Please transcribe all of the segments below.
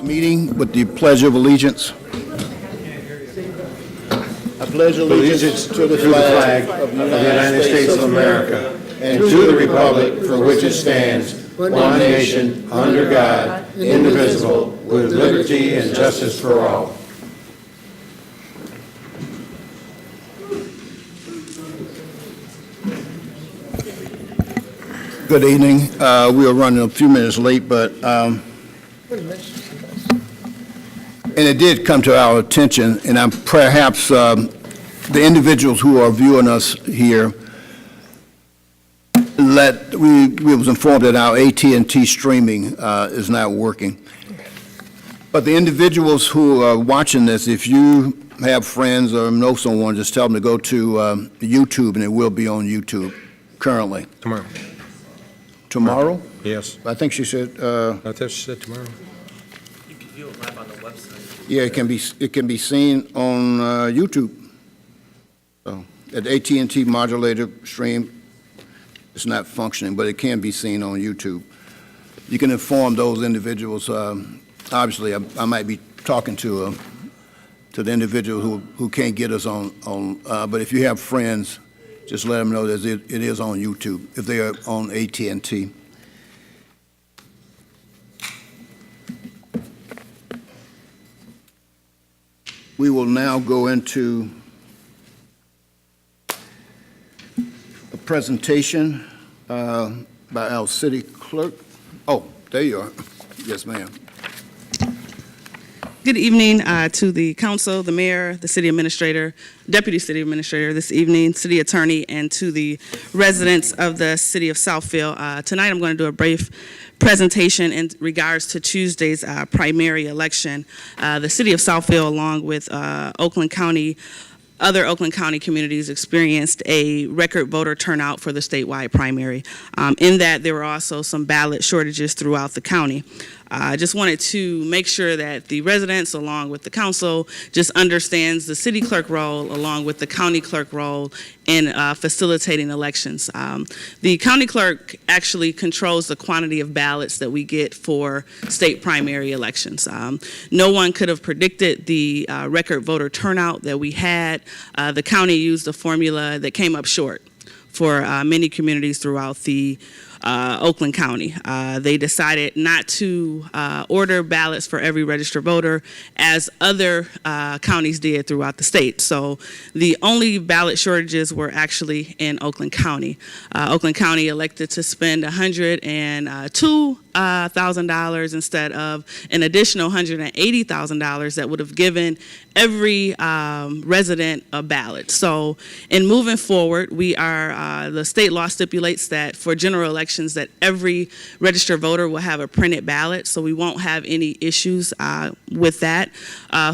Meeting with the Pledge of Allegiance. I pledge allegiance to the flag of the United States of America and to the republic for which it stands, one nation, under God, indivisible, with liberty and justice for all. Good evening. We are running a few minutes late, but and it did come to our attention, and I'm perhaps the individuals who are viewing us here, we was informed that our AT&T streaming is not working. But the individuals who are watching this, if you have friends or know someone, just tell them to go to YouTube, and it will be on YouTube currently. Tomorrow. Tomorrow? Yes. I think she said. I thought she said tomorrow. You can view it live on the website. Yeah, it can be seen on YouTube. So at AT&T modulator stream, it's not functioning, but it can be seen on YouTube. You can inform those individuals. Obviously, I might be talking to the individual who can't get us on. But if you have friends, just let them know that it is on YouTube if they are on AT&T. We will now go into a presentation by our city clerk. Oh, there you are. Yes, ma'am. Good evening to the council, the mayor, the city administrator, deputy city administrator this evening, city attorney, and to the residents of the city of Southfield. Tonight I'm going to do a brief presentation in regards to Tuesday's primary election. The city of Southfield, along with other Oakland County communities, experienced a record voter turnout for the statewide primary. In that, there were also some ballot shortages throughout the county. I just wanted to make sure that the residents, along with the council, just understands the city clerk role along with the county clerk role in facilitating elections. The county clerk actually controls the quantity of ballots that we get for state primary elections. No one could have predicted the record voter turnout that we had. The county used a formula that came up short for many communities throughout the Oakland County. They decided not to order ballots for every registered voter as other counties did throughout the state. So the only ballot shortages were actually in Oakland County. Oakland County elected to spend $102,000 instead of an additional $180,000 that would have given every resident a ballot. So in moving forward, we are, the state law stipulates that for general elections that every registered voter will have a printed ballot, so we won't have any issues with that.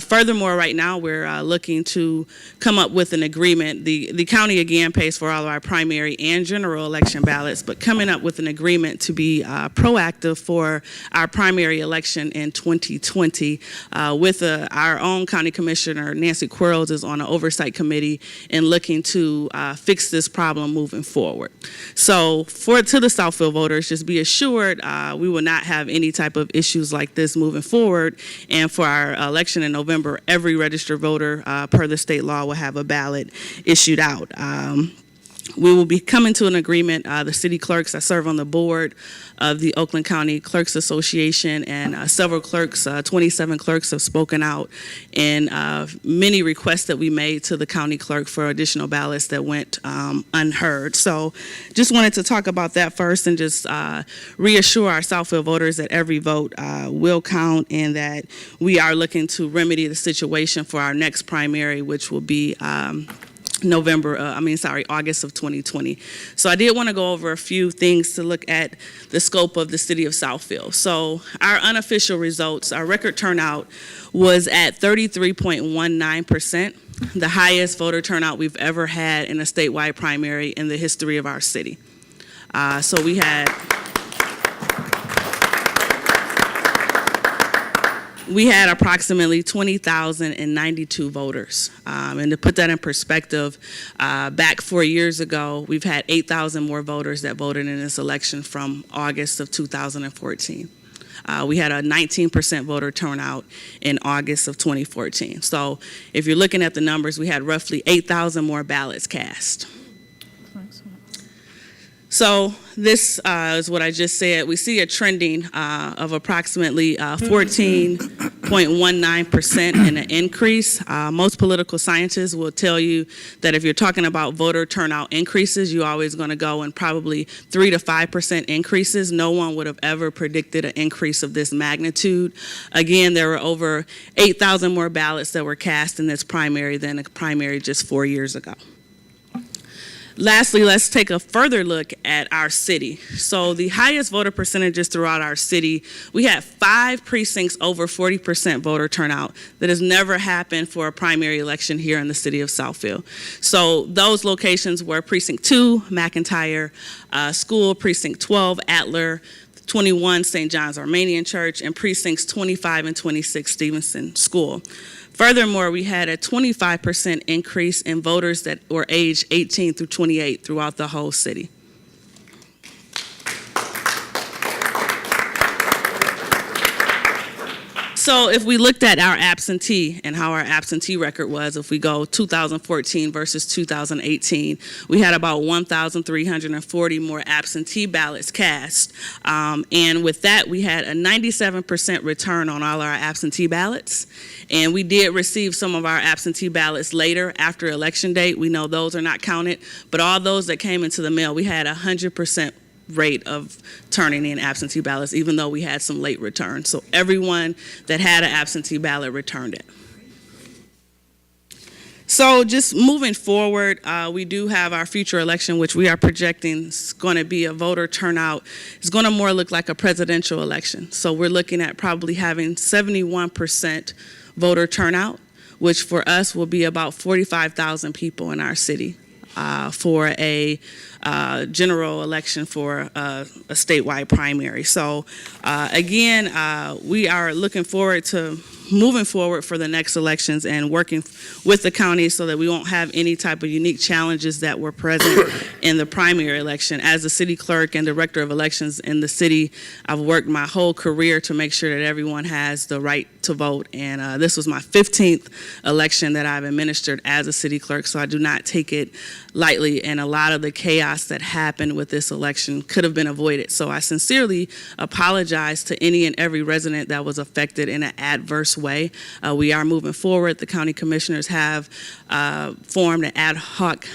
Furthermore, right now we're looking to come up with an agreement. The county again pays for all of our primary and general election ballots, but coming up with an agreement to be proactive for our primary election in 2020 with our own county commissioner, Nancy Quarles, is on an oversight committee and looking to fix this problem moving forward. So to the Southfield voters, just be assured we will not have any type of issues like this moving forward. And for our election in November, every registered voter per the state law will have a ballot issued out. We will be coming to an agreement. The city clerks, I serve on the board of the Oakland County Clerks Association, and several clerks, 27 clerks have spoken out in many requests that we made to the county clerk for additional ballots that went unheard. So just wanted to talk about that first and just reassure our Southfield voters that every vote will count and that we are looking to remedy the situation for our next primary, which will be August of 2020. So I did want to go over a few things to look at the scope of the city of Southfield. So our unofficial results, our record turnout was at 33.19%, the highest voter turnout we've ever had in a statewide primary in the history of our city. So we had we had approximately 20,092 voters. And to put that in perspective, back 4 years ago, we've had 8,000 more voters that voted in this election from August of 2014. We had a 19% voter turnout in August of 2014. So if you're looking at the numbers, we had roughly 8,000 more ballots cast. So this is what I just said. We see a trending of approximately 14.19% in an increase. Most political scientists will tell you that if you're talking about voter turnout increases, you're always going to go in probably 3 to 5% increases. No one would have ever predicted an increase of this magnitude. Again, there were over 8,000 more ballots that were cast in this primary than a primary just 4 years ago. Lastly, let's take a further look at our city. So the highest voter percentages throughout our city, we had 5 precincts over 40% voter turnout. That has never happened for a primary election here in the city of Southfield. So those locations were Precinct 2, McIntyre School, Precinct 12, Adler, 21, St. John's Armenian Church, and Precincts 25 and 26, Stevenson School. Furthermore, we had a 25% increase in voters that were aged 18 through 28 throughout the whole city. So if we looked at our absentee and how our absentee record was, if we go 2014 versus 2018, we had about 1,340 more absentee ballots cast. And with that, we had a 97% return on all our absentee ballots. And we did receive some of our absentee ballots later after election date. We know those are not counted, but all those that came into the mail, we had 100% rate of turning in absentee ballots, even though we had some late returns. So everyone that had an absentee ballot returned it. So just moving forward, we do have our future election, which we are projecting is going to be a voter turnout. It's going to more look like a presidential election. So we're looking at probably having 71% voter turnout, which for us will be about 45,000 people in our city for a general election for a statewide primary. So again, we are looking forward to moving forward for the next elections and working with the county so that we won't have any type of unique challenges that were present in the primary election. As the city clerk and director of elections in the city, I've worked my whole career to make sure that everyone has the right to vote. And this was my 15th election that I've administered as a city clerk, so I do not take it lightly. And a lot of the chaos that happened with this election could have been avoided. So I sincerely apologize to any and every resident that was affected in an adverse way. We are moving forward. The county commissioners have formed an ad hoc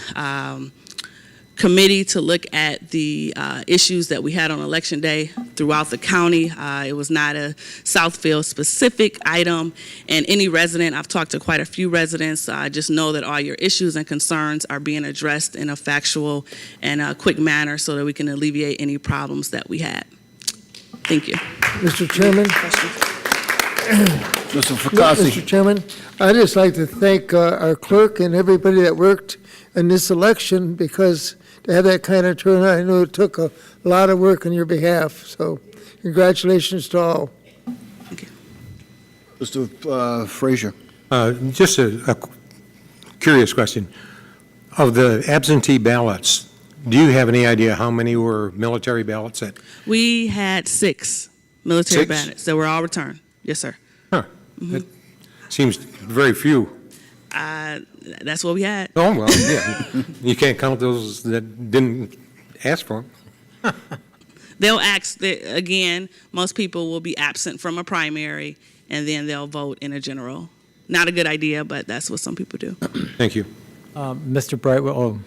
committee to look at the issues that we had on election day throughout the county. It was not a Southfield specific item, and any resident, I've talked to quite a few residents, just know that all your issues and concerns are being addressed in a factual and a quick manner so that we can alleviate any problems that we had. Thank you. Mr. Chairman. Mr. Fakasi. Mr. Chairman, I'd just like to thank our clerk and everybody that worked in this election, because to have that kind of turnout, I know it took a lot of work on your behalf. So congratulations to all. Thank you. Mr. Frazier. Just a curious question. Of the absentee ballots, do you have any idea how many were military ballots? We had 6 military 6? ballots that were all returned. Yes, sir. Huh. That seems very few. That's what we had. Oh, well, yeah. You can't count those that didn't ask for them. They'll ask, again, most people will be absent from a primary, and then they'll vote in a general. Not a good idea, but that's what some people do. Thank you. Mr. Brightwell,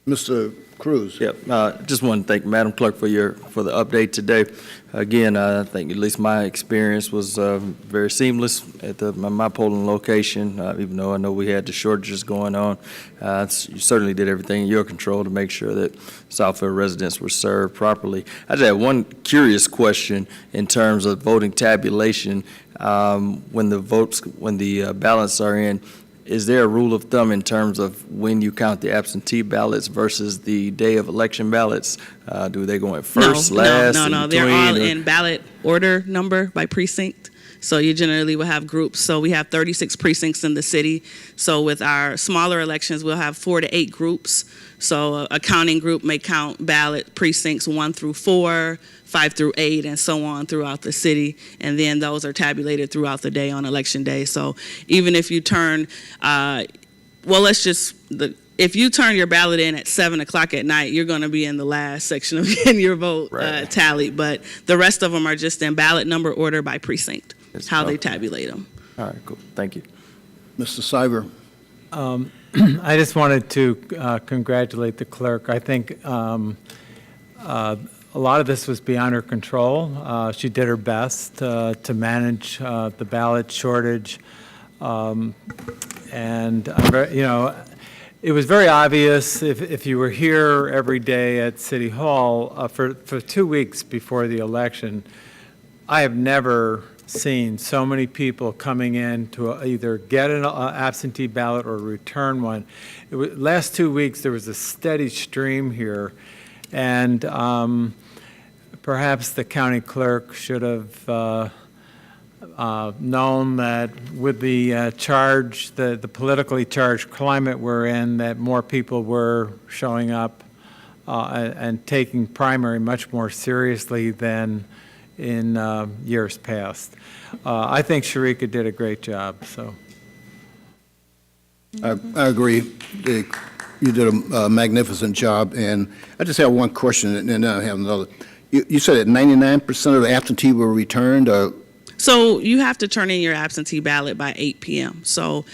Mr. Cruz. Yep. Just want to thank Madam Clerk for the update today. Again, I think at least my experience was very seamless at my polling location, even though I know we had the shortages going on. You certainly did everything in your control to make sure that Southfield residents were served properly. I just had one curious question in terms of voting tabulation. When the ballots are in, is there a rule of thumb in terms of when you count the absentee ballots versus the day of election ballots? Do they go in first, last, No. in They're between, all or- in ballot order number by precinct. So you generally will have groups. So we have 36 precincts in the city. So with our smaller elections, we'll have 4 to 8 groups. So a counting group may count ballot precincts 1 through 4, 5 through 8, and so on throughout the city. And then those are tabulated throughout the day on election day. So even if you turn, if you turn your ballot in at 7 o'clock at night, you're going to be in the last section of getting your vote tallied. But the rest of them are just in ballot number order by precinct, how they tabulate them. All right, cool. Thank you. Mr. Cyber? I just wanted to congratulate the clerk. I think a lot of this was beyond her control. She did her best to manage the ballot shortage. And, it was very obvious if you were here every day at City Hall for 2 weeks before the election. I have never seen so many people coming in to either get an absentee ballot or return one. Last 2 weeks, there was a steady stream here, and perhaps the county clerk should have known that with the the politically charged climate we're in, that more people were showing up and taking primary much more seriously than in years past. I think Sharika did a great job, so. I agree. You did a magnificent job, and I just have one question, and then I have another. You said that 99% of the absentee were returned, or? So you have to turn in your absentee ballot by 8 p.m. So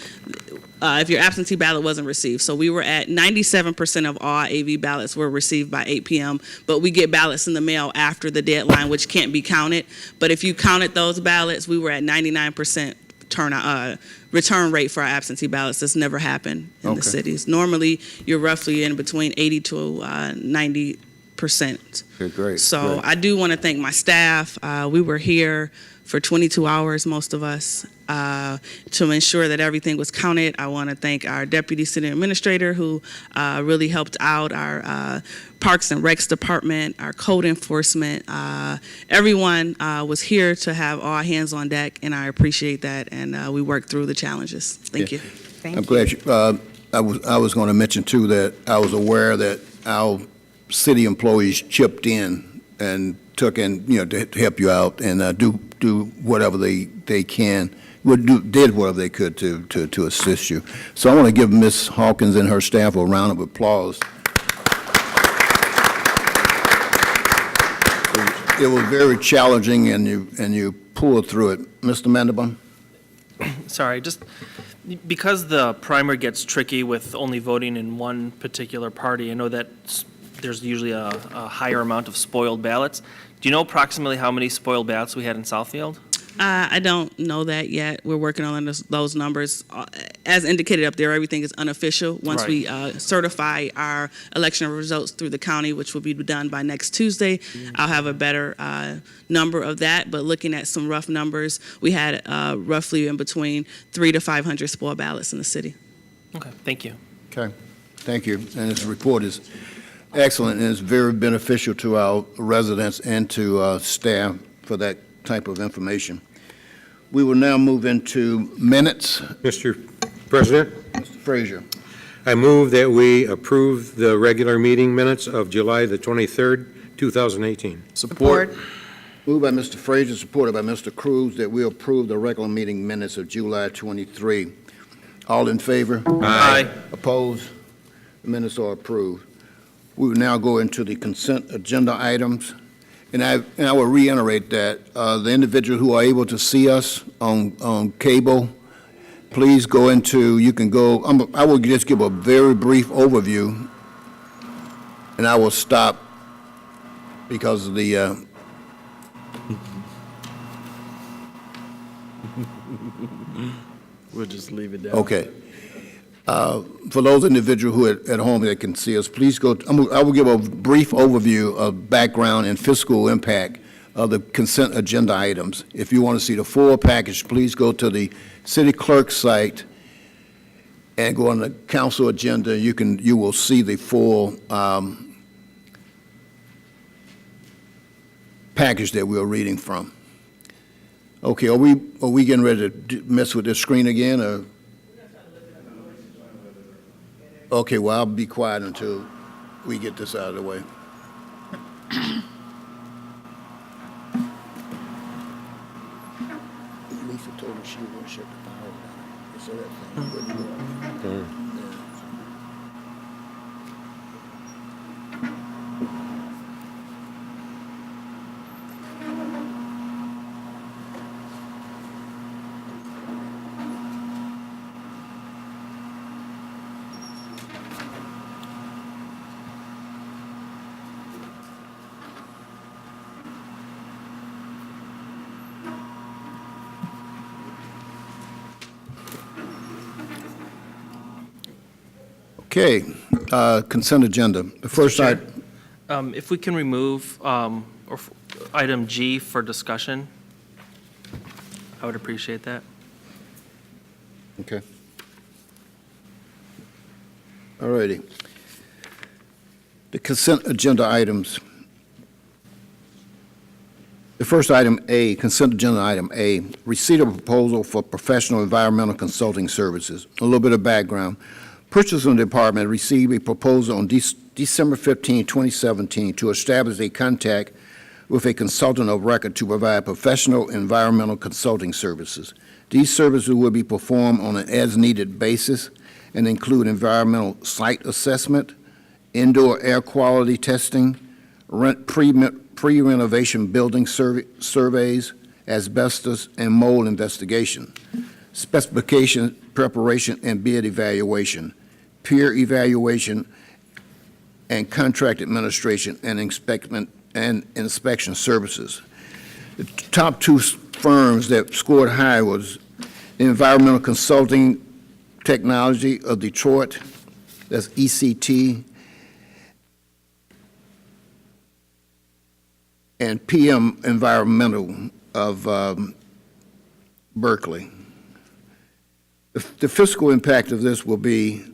if your absentee ballot wasn't received. So we were at 97% of all AV ballots were received by 8 p.m., but we get ballots in the mail after the deadline, which can't be counted. But if you counted those ballots, we were at 99% return rate for our absentee ballots. That's never happened in the cities. Normally, you're roughly in between 80 to 90%. Okay, great. So great. I do want to thank my staff. We were here for 22 hours, most of us, to ensure that everything was counted. I want to thank our deputy city administrator who really helped out, our Parks and Recs department, our code enforcement. Everyone was here to have all hands on deck, and I appreciate that, and we worked through the challenges. Thank you. I'm glad you, I was going to mention too that I was aware that our city employees chipped in and took in, to help you out and do whatever they can, did whatever they could to assist you. So I want to give Ms. Hawkins and her staff a round of applause. It was very challenging, and you pulled through it. Mr. Mandelbaum? Sorry, just because the primary gets tricky with only voting in one particular party, I know that there's usually a higher amount of spoiled ballots. Do you know approximately how many spoiled ballots we had in Southfield? I don't know that yet. We're working on those numbers. As indicated up there, everything is unofficial. Once we certify our election results through the county, which will be done by next Tuesday, I'll have a better number of that. But looking at some rough numbers, we had roughly in between 300 to 500 spoiled ballots in the city. Okay, thank you. Okay, thank you. And this report is excellent, and it's very beneficial to our residents and to staff for that type of information. We will now move into minutes. Mr. President, Mr. Frazier. I move that we approve the regular meeting minutes of July the 23rd, 2018. Support. Moved by Mr. Frazier, supported by Mr. Cruz, that we approve the regular meeting minutes of July 23. All in favor? Aye. Opposed? The minutes are approved. We will now go into the consent agenda items. And I will reiterate that the individuals who are able to see us on cable, please go into, you can go, I will just give a very brief overview, and I will stop because of the, We'll just leave it there. okay. For those individuals who are at home that can see us, please go, I will give a brief overview of background and fiscal impact of the consent agenda items. If you want to see the full package, please go to the city clerk's site and go on the council agenda. You will see the full package that we're reading from. Okay, are we getting ready to mess with this screen again, or? Okay, well, I'll be quiet until we get this out of the way. Lisa told me she was going to shut the power down. So that thing wouldn't work. Okay, consent agenda. The first Chair. item, If we can remove item G for discussion, I would appreciate that. okay. All righty. The consent agenda items. The first item A, consent agenda item A, receipt of proposal for professional environmental consulting services. A little bit of background. Purchasing Department received a proposal on December 15, 2017 to establish a contact with a consultant of record to provide professional environmental consulting services. These services will be performed on an as-needed basis and include environmental site assessment, indoor air quality testing, pre-renovation building surveys, asbestos, and mold investigation, specification preparation and bid evaluation, peer evaluation, and contract administration and inspection services. The top two firms that scored high was Environmental Consulting Technology of Detroit, that's ECT, and PM Environmental of Berkeley. The fiscal impact of this will be,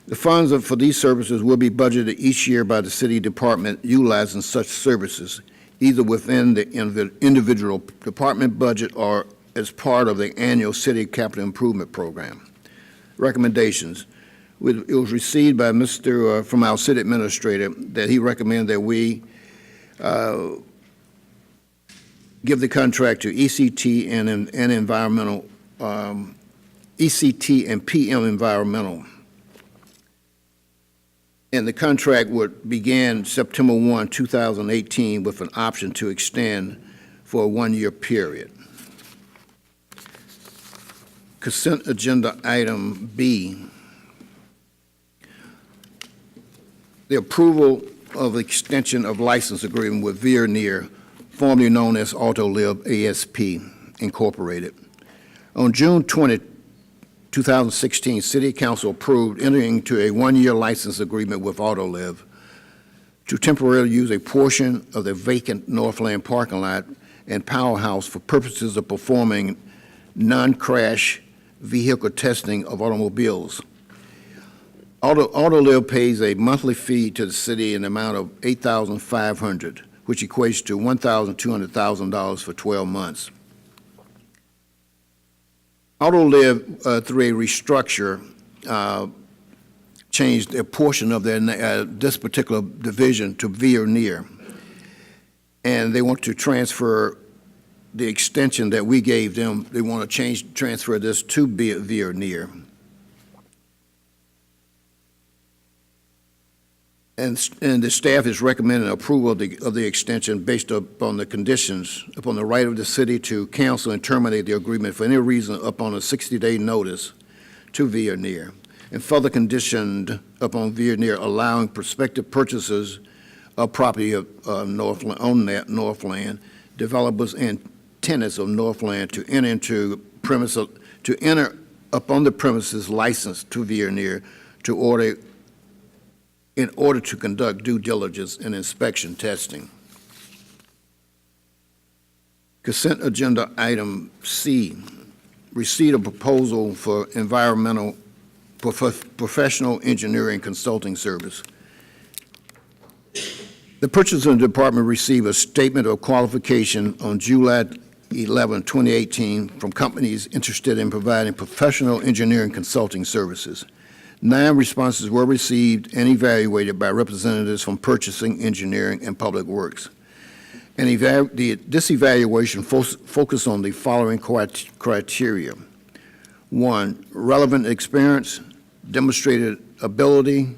the funds for these services will be budgeted each year by the city department utilizing such services, either within the individual department budget or as part of the annual city capital improvement program. Recommendations. It was received by from our city administrator that he recommended that we give the contract to ECT and environmental, ECT and PM Environmental. And the contract would begin September 1, 2018, with an option to extend for a one-year period. Consent agenda item B, the approval of extension of license agreement with Veoneer, formerly known as Autoliv ASP Incorporated. On June 20, 2016, City Council approved entering into a one-year license agreement with Autoliv to temporarily use a portion of the vacant Northland parking lot and powerhouse for purposes of performing non-crash vehicle testing of automobiles. Autoliv pays a monthly fee to the city in the amount of $8,500, which equates to $1,200,000 for 12 months. Autoliv, through a restructure, changed a portion of their this particular division to Veoneer, and they want to transfer the extension that we gave them. They want to transfer this to Veoneer. And the staff is recommending approval of the extension based upon the conditions, upon the right of the city to cancel and terminate the agreement for any reason upon a 60-day notice to Veoneer, and further conditioned upon Veoneer allowing prospective purchasers of property of Northland, on that Northland, developers and tenants of Northland to enter upon the premises licensed to Veoneer in order to conduct due diligence and inspection testing. Consent agenda item C, receipt of proposal for environmental professional engineering consulting service. The purchasing department received a statement of qualification on July 2018 from companies interested in providing professional engineering consulting services. 9 responses were received and evaluated by representatives from purchasing, engineering, and public works. And this evaluation focused on the following criteria. 1, relevant experience, demonstrated ability,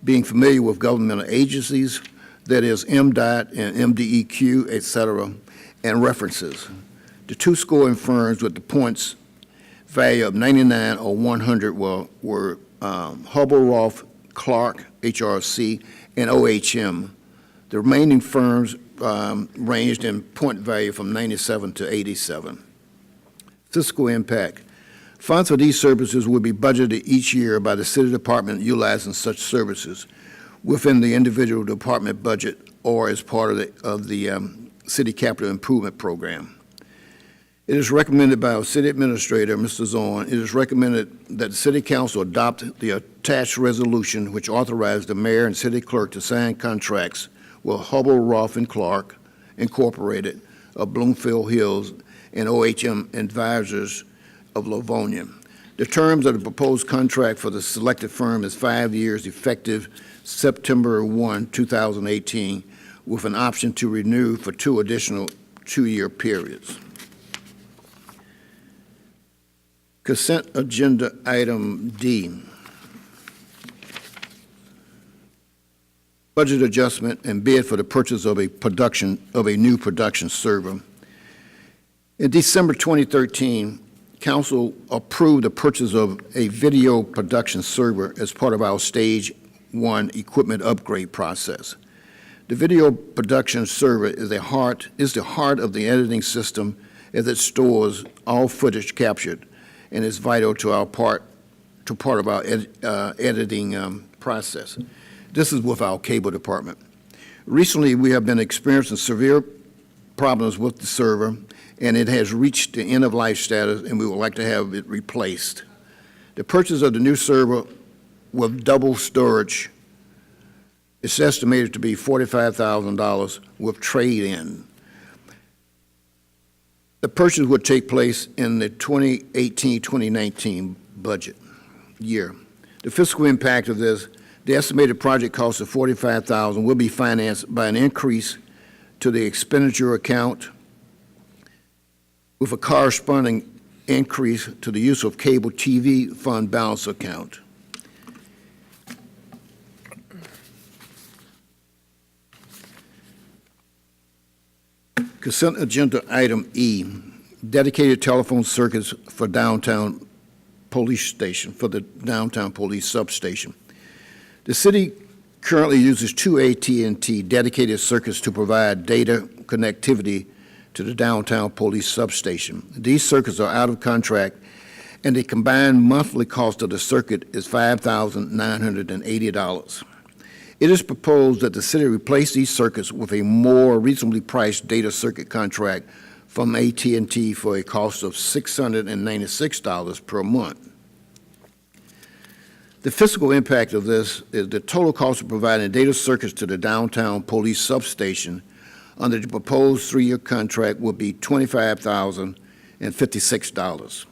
being familiar with governmental agencies, that is MDOT and MDEQ, et cetera, and references. The 2 scoring firms with the points value of 99 or 100 were Hubble, Roth, Clark, HRC, and OHM. The remaining firms ranged in point value from 97 to 87. Fiscal impact. Funds for these services will be budgeted each year by the city department utilizing such services within the individual department budget or as part of the city capital improvement program. It is recommended by our city administrator, Mr. Zorn, it is recommended that the city council adopt the attached resolution which authorized the mayor and city clerk to sign contracts with Hubble, Roth, and Clark Incorporated of Bloomfield Hills and OHM Advisors of Livonia. The terms of the proposed contract for the selected firm is 5 years effective September 1, 2018, with an option to renew for 2 additional 2-year periods. Consent agenda item D. Budget adjustment and bid for the purchase of a new production server. In December 2013, Council approved the purchase of a video production server as part of our Stage 1 equipment upgrade process. The video production server is the heart of the editing system as it stores all footage captured and is vital to part of our editing process. This is with our cable department. Recently, we have been experiencing severe problems with the server, and it has reached the end-of-life status, and we would like to have it replaced. The purchase of the new server with double storage is estimated to be $45,000 with trade-in. The purchase would take place in the 2018-2019 budget year. The fiscal impact of this, the estimated project cost of $45,000 will be financed by an increase to the expenditure account with a corresponding increase to the use of cable TV fund balance account. Consent agenda item E, dedicated telephone circuits for downtown police station, for the downtown police substation. The city currently uses 2 AT&T dedicated circuits to provide data connectivity to the downtown police substation. These circuits are out of contract, and the combined monthly cost of the circuit is $5,980. It is proposed that the city replace these circuits with a more reasonably priced data circuit contract from AT&T for a cost of $696 per month. The fiscal impact of this is the total cost of providing data circuits to the downtown police substation under the proposed 3-year contract will be $25,056.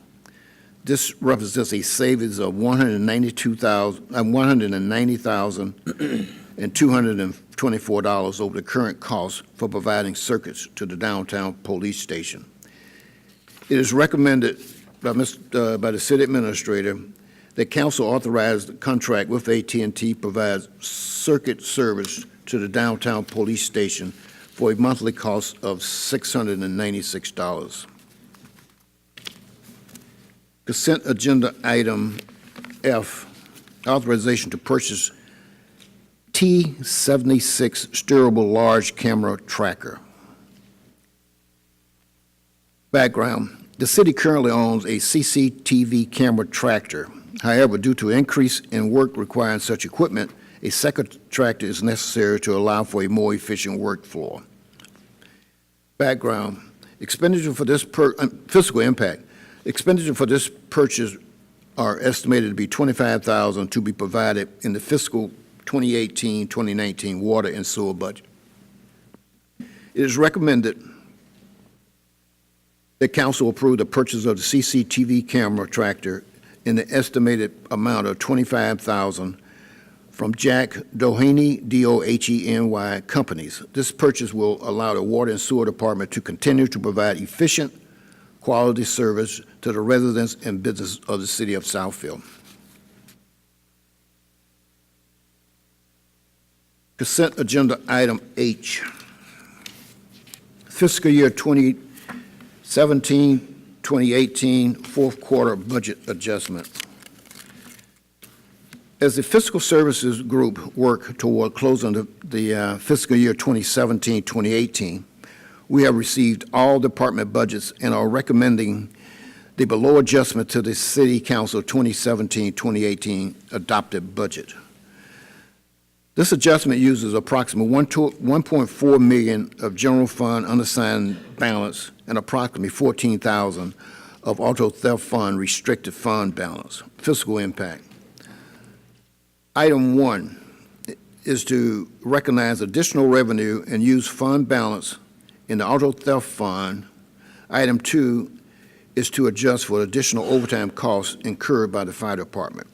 This represents a savings of $190,224 over the current cost for providing circuits to the downtown police station. It is recommended by the city administrator that council authorize the contract with AT&T provides circuit service to the downtown police station for a monthly cost of $696. Consent agenda item F, authorization to purchase T76 steerable large camera tracker. Background, the city currently owns a CCTV camera tractor. However, due to increase in work requiring such equipment, a second tractor is necessary to allow for a more efficient workflow. Background, expenditure for this fiscal impact. Expenditure for this purchase are estimated to be $25,000 to be provided in the fiscal 2018-2019 water and sewer budget. It is recommended The council approved the purchase of the CCTV camera tractor in the estimated amount of $25,000 from Jack Doheny, D-O-H-E-N-Y Companies. This purchase will allow the Water and Sewer Department to continue to provide efficient, quality service to the residents and business of the city of Southfield. Consent agenda item H. Fiscal year 2017-2018 fourth quarter budget adjustment. As the fiscal services group work toward closing the fiscal year 2017-2018, we have received all department budgets and are recommending the below adjustment to the City Council 2017-2018 adopted budget. This adjustment uses approximately $1.4 million of general fund unassigned balance and approximately $14,000 of auto theft fund restricted fund balance. Fiscal impact. Item 1 is to recognize additional revenue and use fund balance in the auto theft fund. Item 2 is to adjust for additional overtime costs incurred by the fire department.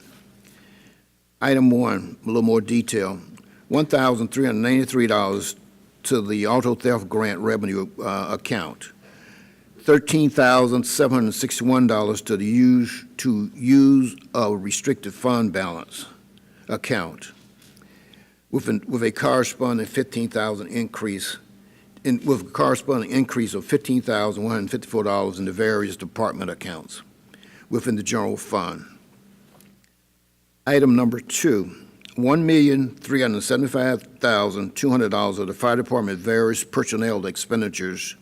Item 1, a little more detail, $1,393 to the auto theft grant revenue account, $13,761 to the use of restricted fund balance account, with a corresponding $15,000 increase, with a corresponding increase of $15,154 in the various department accounts within the general fund. Item number 2, $1,375,200 of the fire department various personnel expenditures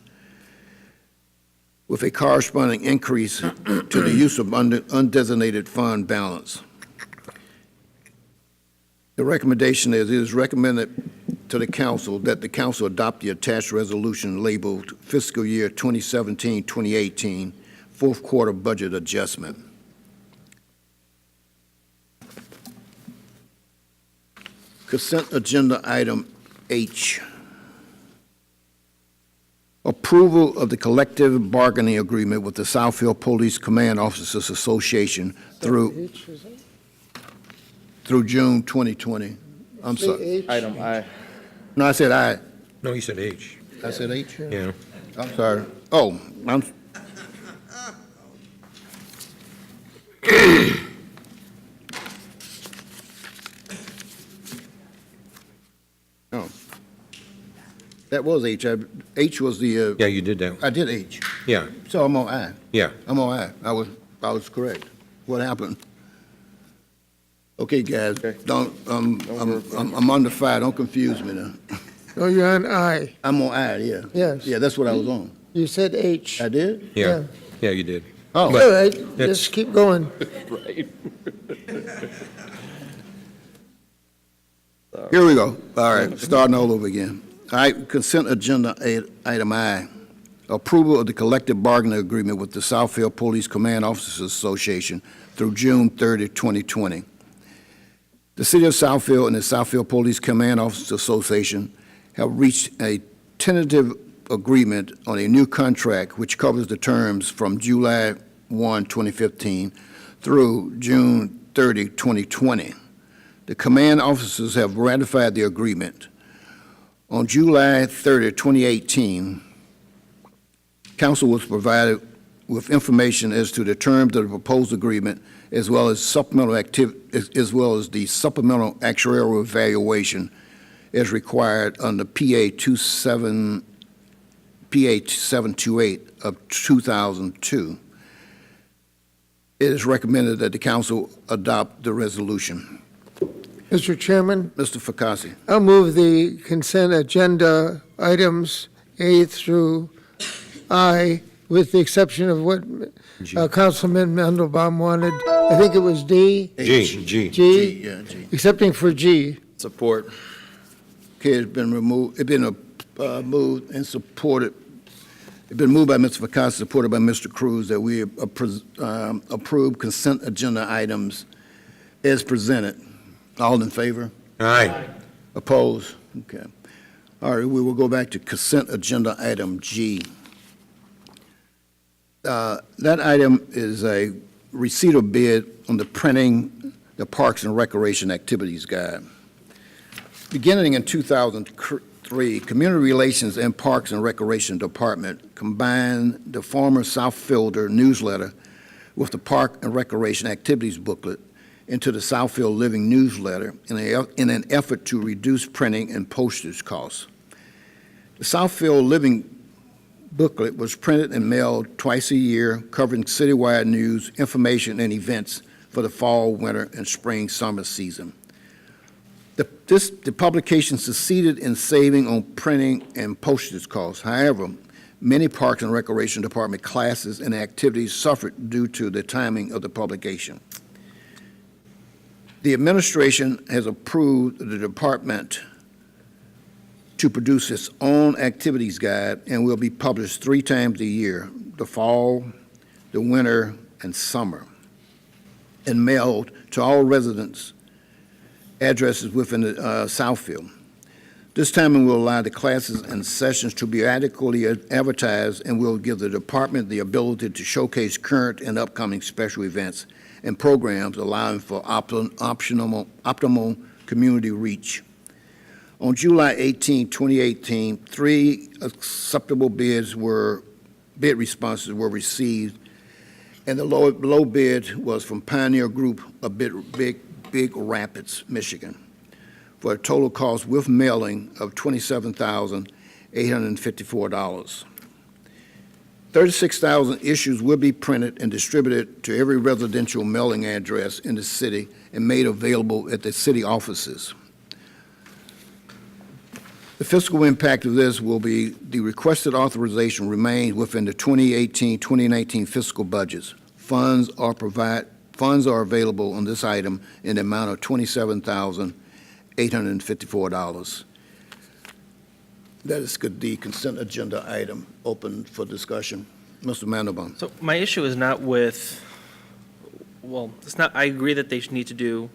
with a corresponding increase to the use of undesignated fund balance. The recommendation is, it is recommended to the council that the council adopt the attached resolution labeled Fiscal Year 2017-2018 Fourth Quarter Budget Adjustment. Consent agenda item H. Approval of the collective bargaining agreement with the Southfield Police Command Officers Association through June 2020. I'm sorry. Item I. No, I said I. No, you said H. I said H? Yeah. I'm sorry. Oh, I'm. Oh. That was H. H was the, Yeah, you did that. I did H. Yeah, So I'm on I. yeah. I'm on I. I was correct. What happened? Okay, guys, don't, I'm under fire. Don't confuse me now. Oh, you're on I. I'm on I, yeah. Yes. Yeah, that's what I was on. You said H. I did? Yeah, yeah, you did. Oh, All right, That's- just keep going. here we go. All right, starting all over again. All right, consent agenda item I. Approval of the collective bargaining agreement with the Southfield Police Command Officers Association through June 30, 2020. The City of Southfield and the Southfield Police Command Officers Association have reached a tentative agreement on a new contract which covers the terms from July 1, 2015 through June 30, 2020. The command officers have ratified the agreement. On July 30, 2018, Council was provided with information as to the terms of the proposed agreement as well as the supplemental actuarial evaluation as required under PA 728 of 2002. It is recommended that the council adopt the resolution. Mr. Chairman, Mr. Fakasi. I'll move the consent agenda items A through I, with the exception of what Councilman Mandelbaum wanted. I think it was D, G. G, Yeah, G. excepting for G. Support. Okay, it's been removed, it's been moved and supported. It's been moved by Mr. Fakasi, supported by Mr. Cruz, that we approve consent agenda items as presented. All in favor? Aye. Opposed? Okay. All right, we will go back to consent agenda item G. That item is a receipt of bid on the printing the Parks and Recreation Activities Guide. Beginning in 2003, Community Relations and Parks and Recreation Department combined the former Southfielder newsletter with the Park and Recreation Activities booklet into the Southfield Living newsletter in an effort to reduce printing and postage costs. The Southfield Living booklet was printed and mailed twice a year, covering citywide news, information, and events for the fall, winter, and spring, summer season. The publication succeeded in saving on printing and postage costs. However, many Parks and Recreation Department classes and activities suffered due to the timing of the publication. The administration has approved the department to produce its own activities guide and will be published 3 times a year, the fall, the winter, and summer, and mailed to all residents' addresses within the Southfield. This timing will allow the classes and sessions to be adequately advertised and will give the department the ability to showcase current and upcoming special events and programs, allowing for optimal community reach. On July 18, 2018, 3 acceptable bid responses were received, and the low bid was from Pioneer Group of Big Rapids, Michigan, for a total cost with mailing of $27,854. 36,000 issues will be printed and distributed to every residential mailing address in the city and made available at the city offices. The fiscal impact of this will be the requested authorization remains within the 2018-2019 fiscal budgets. Funds are available on this item in the amount of $27,854. That is the consent agenda item open for discussion. Mr. Mandelbaum. So my issue is not with, it's not, I agree that they need to do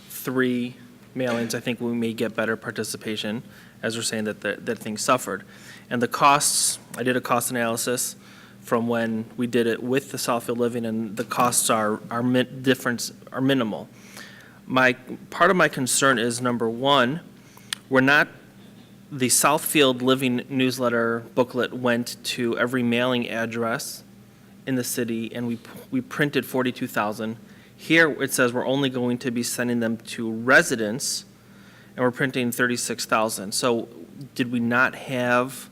3 mailings. I think we may get better participation, as we're saying that things suffered. And the costs, I did a cost analysis from when we did it with the Southfield Living, and the costs are minimal. Part of my concern is, number one, the Southfield Living newsletter booklet went to every mailing address in the city, and we printed 42,000. Here it says we're only going to be sending them to residents, and we're printing 36,000. So did we not have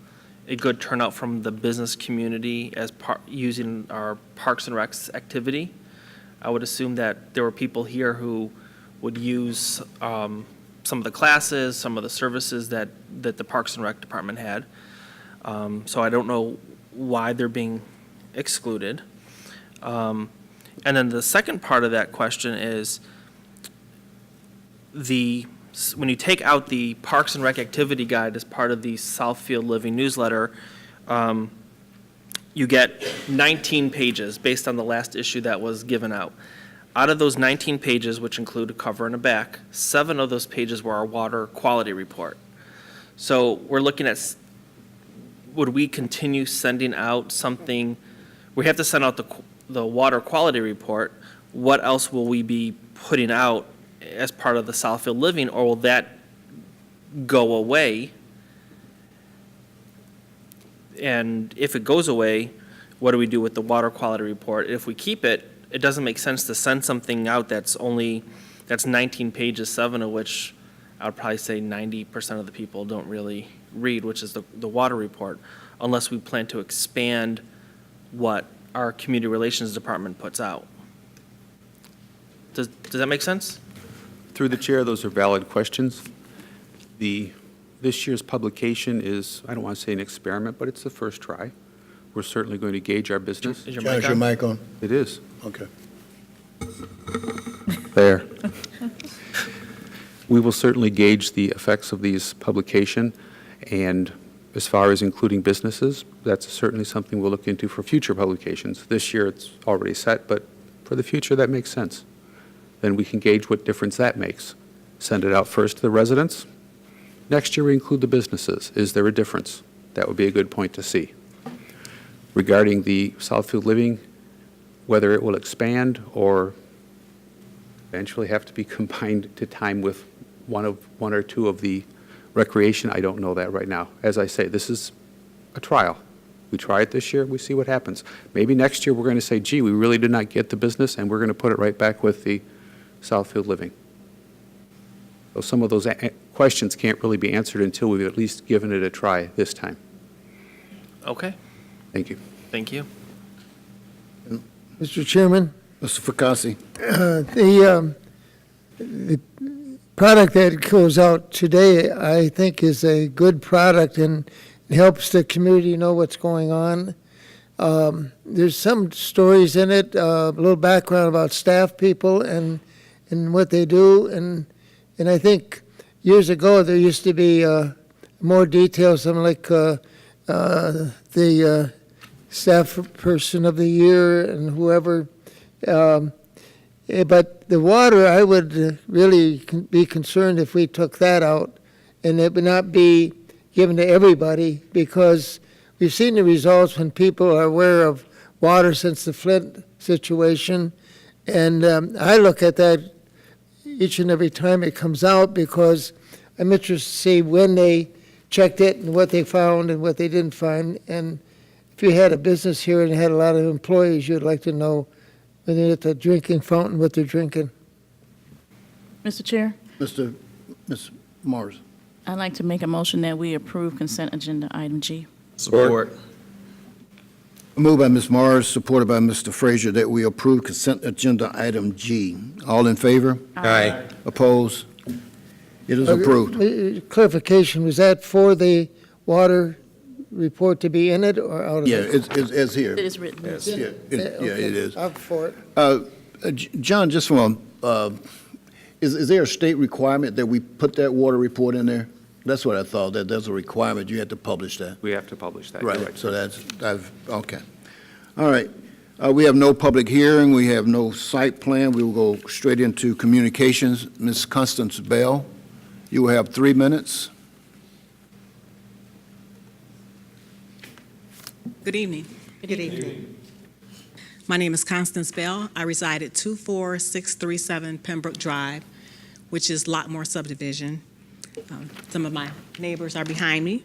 a good turnout from the business community as using our Parks and Recs activity? I would assume that there were people here who would use some of the classes, some of the services that the Parks and Rec department had. So I don't know why they're being excluded. And then the second part of that question is when you take out the Parks and Rec activity guide as part of the Southfield Living newsletter, you get 19 pages based on the last issue that was given out. Out of those 19 pages, which include a cover and a back, 7 of those pages were our water quality report. So we're looking at, would we continue sending out something? We have to send out the water quality report. What else will we be putting out as part of the Southfield Living, or will that go away? And if it goes away, what do we do with the water quality report? If we keep it, it doesn't make sense to send something out that's 19 pages, 7 of which I would probably say 90% of the people don't really read, which is the water report, unless we plan to expand what our community relations department puts out. Does that make sense? Through the chair, those are valid questions. This year's publication is, I don't want to say an experiment, but it's the first try. We're certainly going to gauge our business. Is your John, mic is your on? mic on? It is. Okay. There. We will certainly gauge the effects of these publication, and as far as including businesses, that's certainly something we'll look into for future publications. This year it's already set, but for the future that makes sense. Then we can gauge what difference that makes. Send it out first to the residents. Next year we include the businesses. Is there a difference? That would be a good point to see. regarding the Southfield Living, whether it will expand or eventually have to be combined to time with one or two of the recreation, I don't know that right now. As I say, this is a trial. We try it this year, we see what happens. Maybe next year we're going to say, gee, we really did not get the business, and we're going to put it right back with the Southfield Living. So some of those questions can't really be answered until we've at least given it a try this time. Okay, Thank you. thank you. Mr. Chairman, Mr. Fakasi? the product that goes out today, I think, is a good product and helps the community know what's going on. There's some stories in it, a little background about staff people and what they do, and I think years ago there used to be more details, something like the staff person of the year and whoever. But the water, I would really be concerned if we took that out, and it would not be given to everybody, because we've seen the results when people are aware of water since the Flint situation, and I look at that each and every time it comes out, because I'm interested to see when they checked it and what they found and what they didn't find. And if you had a business here and had a lot of employees, you'd like to know when they're at the drinking fountain what they're drinking. Mr. Chair, Ms. Morris? I'd like to make a motion that we approve consent agenda item G. Support. Moved by Ms. Morris, supported by Mr. Frazier, that we approve consent agenda item G. All in favor? Aye. Opposed? It is approved. Clarification, was that for the water report to be in it or out of Yeah, it? it's here. It is written. Yeah, it is. I'm for it. John, just from, is there a state requirement that we put that water report in there? That's what I thought, that there's a requirement, you had to publish that. We have to publish that. You're Right, so okay. All right. We have no public hearing, we have no site plan, we will go straight into communications. Ms. Constance Bell, you will have 3 minutes. Good evening. Good evening. My name is Constance Bell. I reside at 24637 Pembroke Drive, which is Lockmore subdivision. Some of my neighbors are behind me.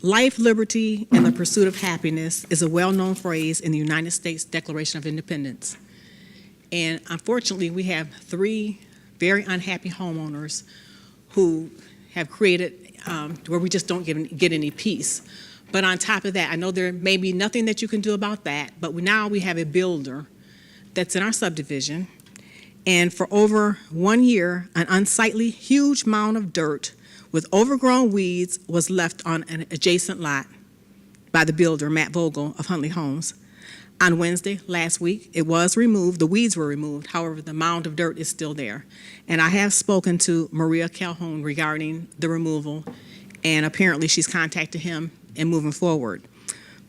Life, liberty, and the pursuit of happiness is a well-known phrase in the United States Declaration of Independence. And unfortunately, we have 3 very unhappy homeowners who have created where we just don't get any peace. But on top of that, I know there may be nothing that you can do about that, but now we have a builder that's in our subdivision, and for over 1 year, an unsightly, huge mound of dirt with overgrown weeds was left on an adjacent lot by the builder, Matt Vogel of Huntley Homes. On Wednesday last week, it was removed, the weeds were removed, however, the mound of dirt is still there. And I have spoken to Maria Calhoun regarding the removal, and apparently she's contacted him and moving forward.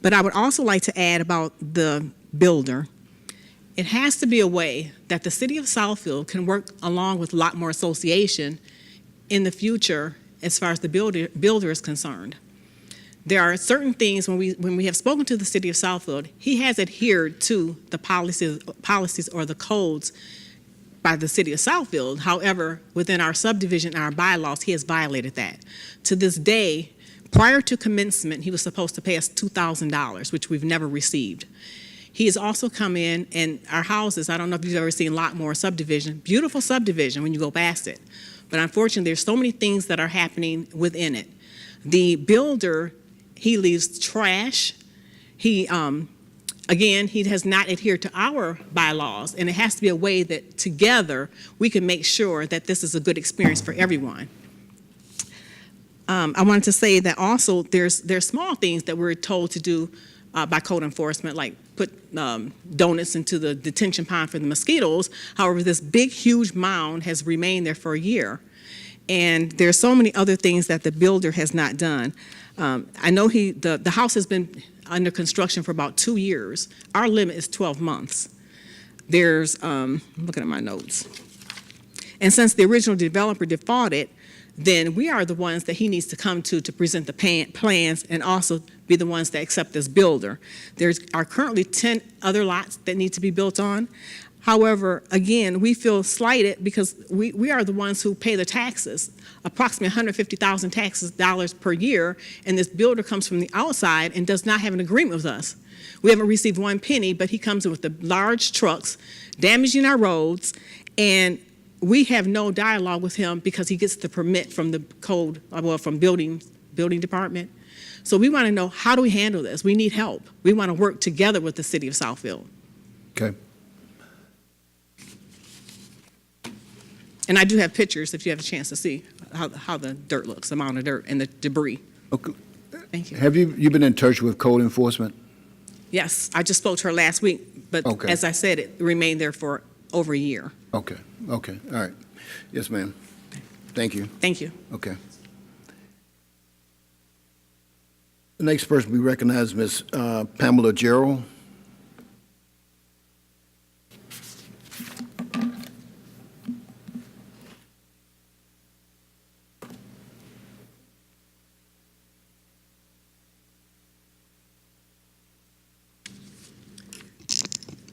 But I would also like to add about the builder. It has to be a way that the city of Southfield can work along with Lockmore Association in the future as far as the builder is concerned. There are certain things when we have spoken to the city of Southfield, he has adhered to the policies or the codes by the city of Southfield. However, within our subdivision, our bylaws, he has violated that. To this day, prior to commencement, he was supposed to pay us $2,000, which we've never received. He has also come in, and our houses, I don't know if you've ever seen Lockmore subdivision, beautiful subdivision when you go past it. But unfortunately, there's so many things that are happening within it. The builder, he leaves trash. He, again, he has not adhered to our bylaws, and it has to be a way that together we can make sure that this is a good experience for everyone. I wanted to say that also there's small things that we're told to do by code enforcement, like put donuts into the detention pond for the mosquitoes. However, this big, huge mound has remained there for a year. And there's so many other things that the builder has not done. I know the house has been under construction for about 2 years. Our limit is 12 months. I'm looking at my notes. And since the original developer defaulted, then we are the ones that he needs to come to present the plans and also be the ones that accept this builder. There are currently 10 other lots that need to be built on. However, again, we feel slighted because we are the ones who pay the taxes, approximately $150,000 dollars per year, and this builder comes from the outside and does not have an agreement with us. We haven't received one penny, but he comes in with the large trucks, damaging our roads, and we have no dialogue with him because he gets the permit from the code, well, from building department. So we want to know, how do we handle this? We need help. We want to work together with the city of Southfield. Okay. And I do have pictures if you have a chance to see how the dirt looks, the amount of dirt and the debris. Okay. Thank you. Have you been in touch with code enforcement? Yes, I just spoke to her last week, but Okay. as I said, it remained there for over a year. Okay, okay, all right. Yes, ma'am. Thank you. Thank you. Okay. The next person we recognize is Ms. Pamela Gerald.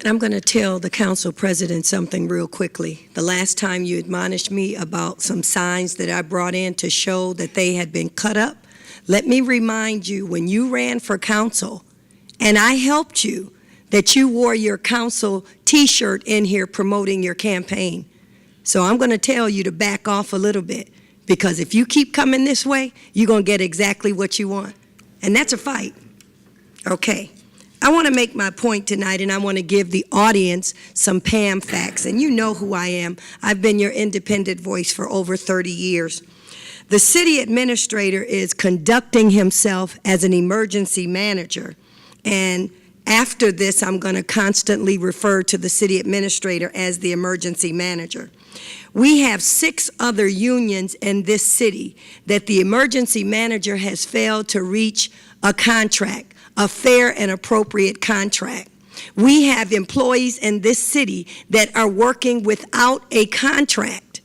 I'm going to tell the council president something real quickly. The last time you admonished me about some signs that I brought in to show that they had been cut up, let me remind you, when you ran for council and I helped you, that you wore your council T-shirt in here promoting your campaign. So I'm going to tell you to back off a little bit, because if you keep coming this way, you're going to get exactly what you want. And that's a fight. Okay. I want to make my point tonight, and I want to give the audience some Pam facts. And you know who I am. I've been your independent voice for over 30 years. The city administrator is conducting himself as an emergency manager. And after this, I'm going to constantly refer to the city administrator as the emergency manager. We have 6 other unions in this city that the emergency manager has failed to reach a contract, a fair and appropriate contract. We have employees in this city that are working without a contract.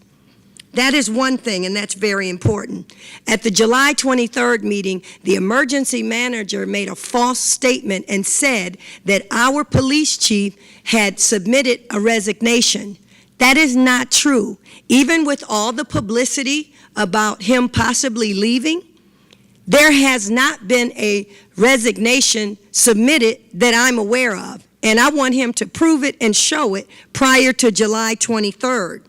That is one thing, and that's very important. At the July 23rd meeting, the emergency manager made a false statement and said that our police chief had submitted a resignation. That is not true. Even with all the publicity about him possibly leaving, there has not been a resignation submitted that I'm aware of, and I want him to prove it and show it prior to July 23rd.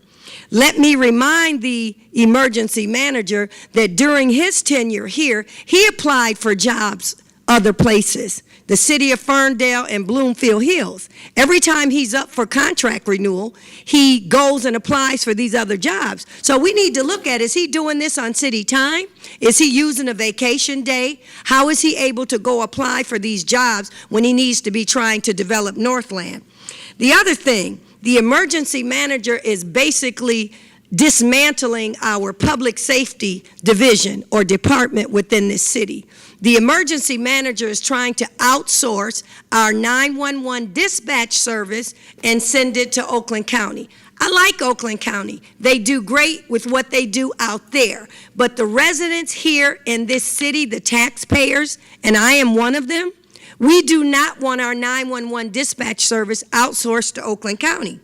Let me remind the emergency manager that during his tenure here, he applied for jobs other places, the city of Ferndale and Bloomfield Hills. Every time he's up for contract renewal, he goes and applies for these other jobs. So we need to look at, is he doing this on city time? Is he using a vacation day? How is he able to go apply for these jobs when he needs to be trying to develop Northland? The other thing, the emergency manager is basically dismantling our public safety division or department within this city. The emergency manager is trying to outsource our 911 dispatch service and send it to Oakland County. I like Oakland County. They do great with what they do out there. But the residents here in this city, the taxpayers, and I am one of them, we do not want our 911 dispatch service outsourced to Oakland County.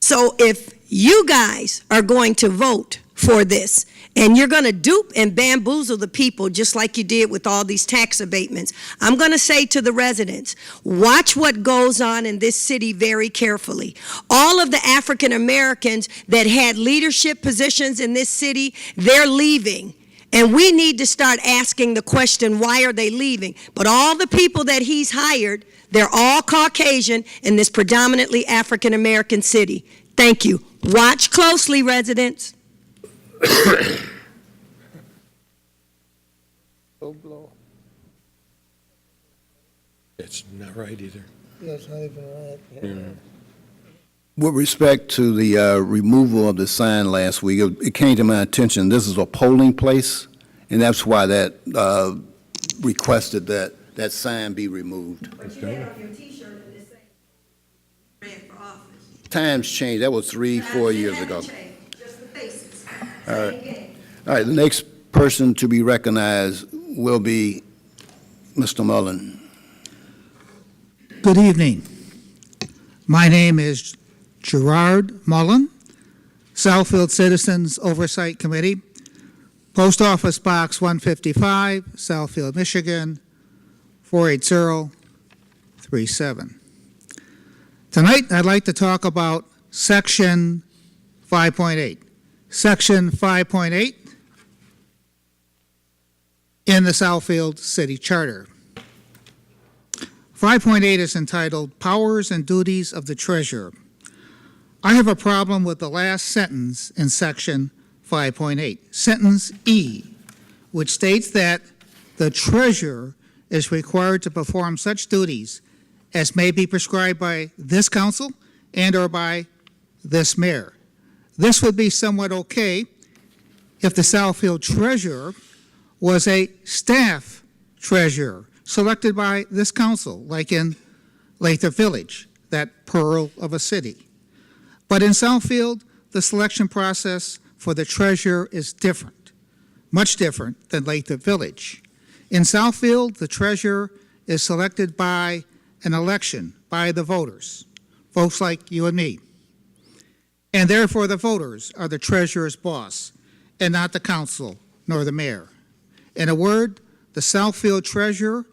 So if you guys are going to vote for this, and you're going to dupe and bamboozle the people just like you did with all these tax abatements, I'm going to say to the residents, watch what goes on in this city very carefully. All of the African Americans that had leadership positions in this city, they're leaving. And we need to start asking the question, why are they leaving? But all the people that he's hired, they're all Caucasian in this predominantly African American city. Thank you. Watch closely, residents. It's not right either. That's not even right. With respect to the removal of the sign last week, it came to my attention, this is a polling place, and that's why that requested that sign be removed. But you have your T-shirt in this ran for office. Times changed, that was 3-4 years ago. Just the faces. All right, the next person to be recognized will be Mr. Mullen. Good evening. My name is Gerard Mullen, Southfield Citizens Oversight Committee, Post Office Box 155, Southfield, Michigan, 48037. Tonight, I'd like to talk about Section 5.8. Section 5.8 in the Southfield City Charter. 5.8 is entitled Powers and Duties of the Treasurer. I have a problem with the last sentence in Section 5.8, sentence E, which states that the treasurer is required to perform such duties as may be prescribed by this council and or by this mayor. This would be somewhat okay if the Southfield treasurer was a staff treasurer selected by this council, like in Lathrop Village, that pearl of a city. But in Southfield, the selection process for the treasurer is different, much different than Lathrop Village. In Southfield, the treasurer is selected by an election by the voters, folks like you and me. And therefore, the voters are the treasurer's boss, and not the council nor the mayor. In a word, the Southfield treasurer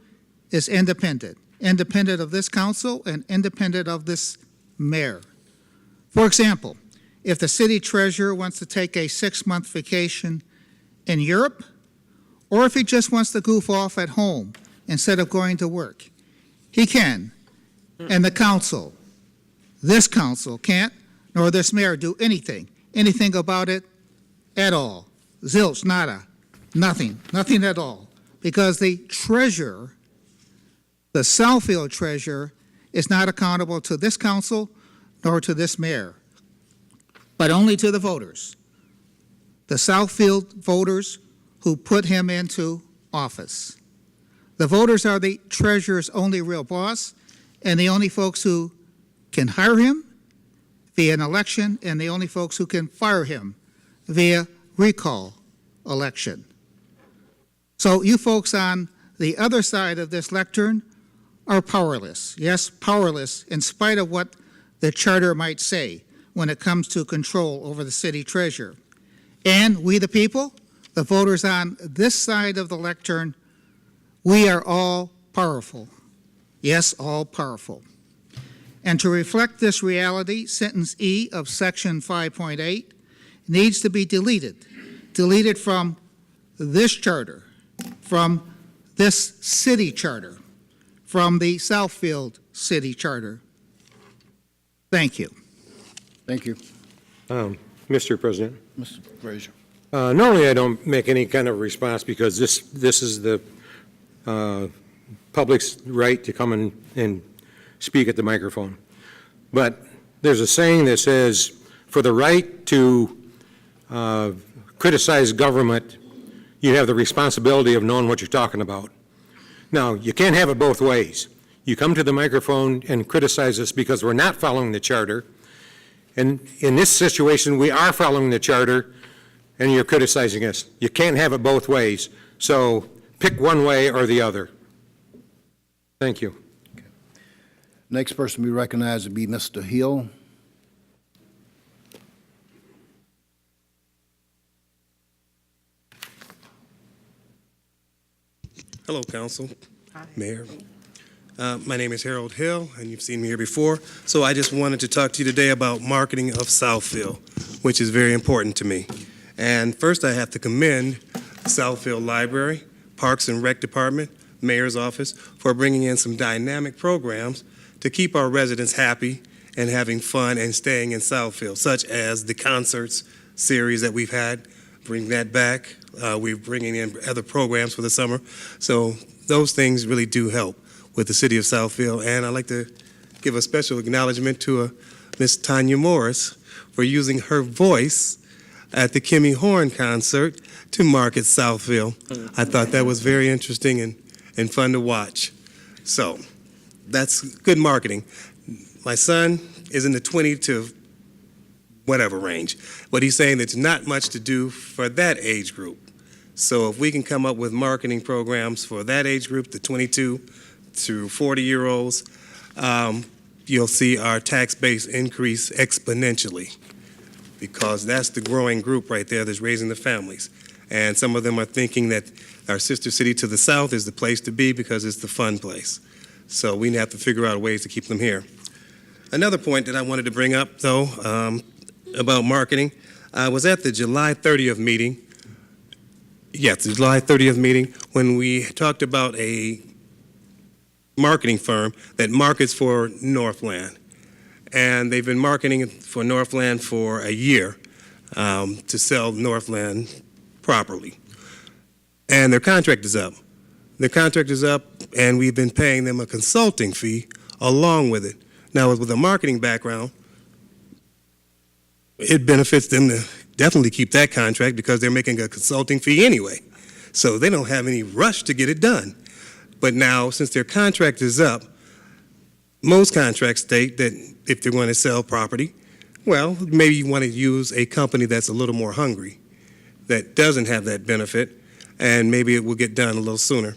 is independent of this council and independent of this mayor. For example, if the city treasurer wants to take a 6-month vacation in Europe, or if he just wants to goof off at home instead of going to work, he can. And the council, this council, can't, nor this mayor, do anything about it at all. Zilch, nada, nothing at all. Because the treasurer, the Southfield treasurer, is not accountable to this council nor to this mayor, but only to the voters, the Southfield voters who put him into office. The voters are the treasurer's only real boss and the only folks who can hire him via an election and the only folks who can fire him via recall election. So you folks on the other side of this lectern are powerless. Yes, powerless in spite of what the charter might say when it comes to control over the city treasurer. And we the people, the voters on this side of the lectern, we are all powerful. Yes, all powerful. And to reflect this reality, sentence E of section 5.8 needs to be deleted from this charter, from this city charter, from the Southfield City Charter. Thank you. Thank you. Mr. President, Mr. Frazier. normally I don't make any kind of response because this is the public's right to come and speak at the microphone. But there's a saying that says, for the right to criticize government, you have the responsibility of knowing what you're talking about. Now, you can't have it both ways. You come to the microphone and criticize us because we're not following the charter. And in this situation, we are following the charter, and you're criticizing us. You can't have it both ways. So pick one way or the other. Thank you. Okay. Next person we recognize would be Mr. Hill. Hello, Council, Mayor. My name is Harold Hill, and you've seen me here before. So I just wanted to talk to you today about marketing of Southfield, which is very important to me. And first, I have to commend the Southfield Library, Parks and Rec Department, Mayor's Office for bringing in some dynamic programs to keep our residents happy and having fun and staying in Southfield, such as the concerts series that we've had. Bring that back. We're bringing in other programs for the summer. So those things really do help with the city of Southfield. And I'd like to give a special acknowledgement to Miss Tanya Morris for using her voice at the Kimmy Horn concert to market Southfield. I thought that was very interesting and fun to watch. So that's good marketing. My son is in the 20 to whatever range. But he's saying there's not much to do for that age group. So if we can come up with marketing programs for that age group, the 22 to 40-year-olds, you'll see our tax base increase exponentially, because that's the growing group right there that's raising the families. And some of them are thinking that our sister city to the south is the place to be because it's the fun place. So we have to figure out ways to keep them here. Another point that I wanted to bring up, though, about marketing, I was at the July 30th meeting. Yes, the July 30th meeting, when we talked about a marketing firm that markets for Northland. And they've been marketing for Northland for a year to sell Northland properly. And their contract is up. Their contract is up, and we've been paying them a consulting fee along with it. Now, with a marketing background, it benefits them to definitely keep that contract because they're making a consulting fee anyway. So they don't have any rush to get it done. But now, since their contract is up, most contracts state that if they're going to sell property, well, maybe you want to use a company that's a little more hungry, that doesn't have that benefit, and maybe it will get done a little sooner.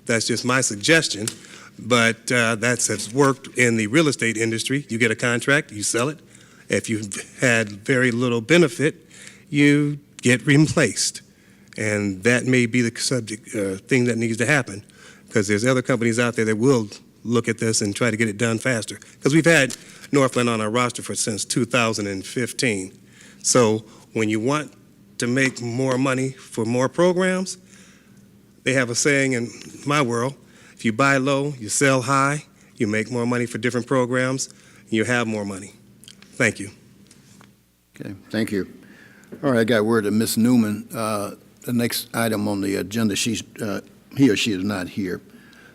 That's just my suggestion, but that's worked in the real estate industry. You get a contract, you sell it. If you've had very little benefit, you get replaced. And that may be the subject thing that needs to happen, because there's other companies out there that will look at this and try to get it done faster. Because we've had Northland on our roster since 2015. So when you want to make more money for more programs, they have a saying in my world, if you buy low, you sell high, you make more money for different programs, and you have more money. Thank you. Okay, thank you. All right, I got word of Ms. Newman. The next item on the agenda, he or she is not here.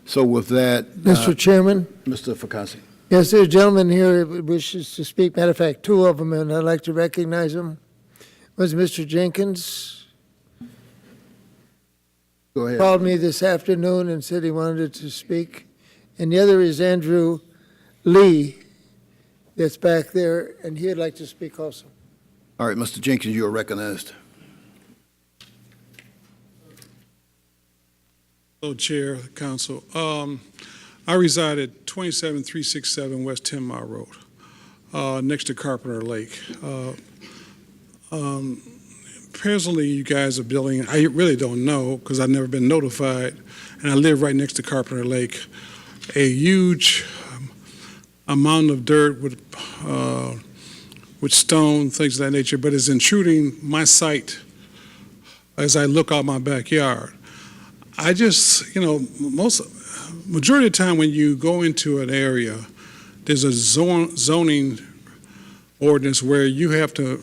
So with that, Mr. Chairman? Mr. Fakasi. Yes, there's a gentleman here who wishes to speak. Matter of fact, two of them, and I'd like to recognize him. Was Mr. Jenkins? Go ahead. Called me this afternoon and said he wanted to speak. And the other is Andrew Lee, that's back there, and he'd like to speak also. All right, Mr. Jenkins, you are recognized. Hello, Chair, Council. I reside at 27367 West 10 Mile Road, next to Carpenter Lake. Presently, you guys are building, I really don't know because I've never been notified, and I live right next to Carpenter Lake, a huge amount of dirt with stone, things of that nature, but it's intruding my sight as I look out my backyard. I just, majority of the time when you go into an area, there's a zoning ordinance where you have to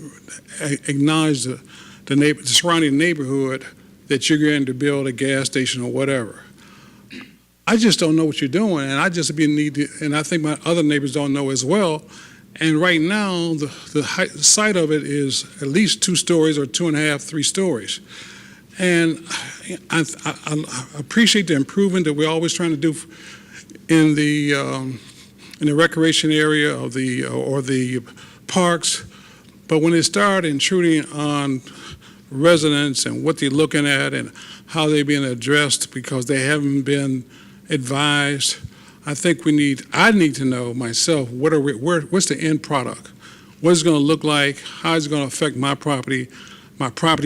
acknowledge the surrounding neighborhood that you're going to build a gas station or whatever. I just don't know what you're doing, and I just and I think my other neighbors don't know as well. And right now, the site of it is at least 2 stories or 2.5, 3 stories. And I appreciate the improvement that we're always trying to do in the recreation area of or the parks. But when they start intruding on residents and what they're looking at and how they're being addressed because they haven't been advised, I think I need to know myself, what's the end product? What is it going to look like? How is it going to affect my property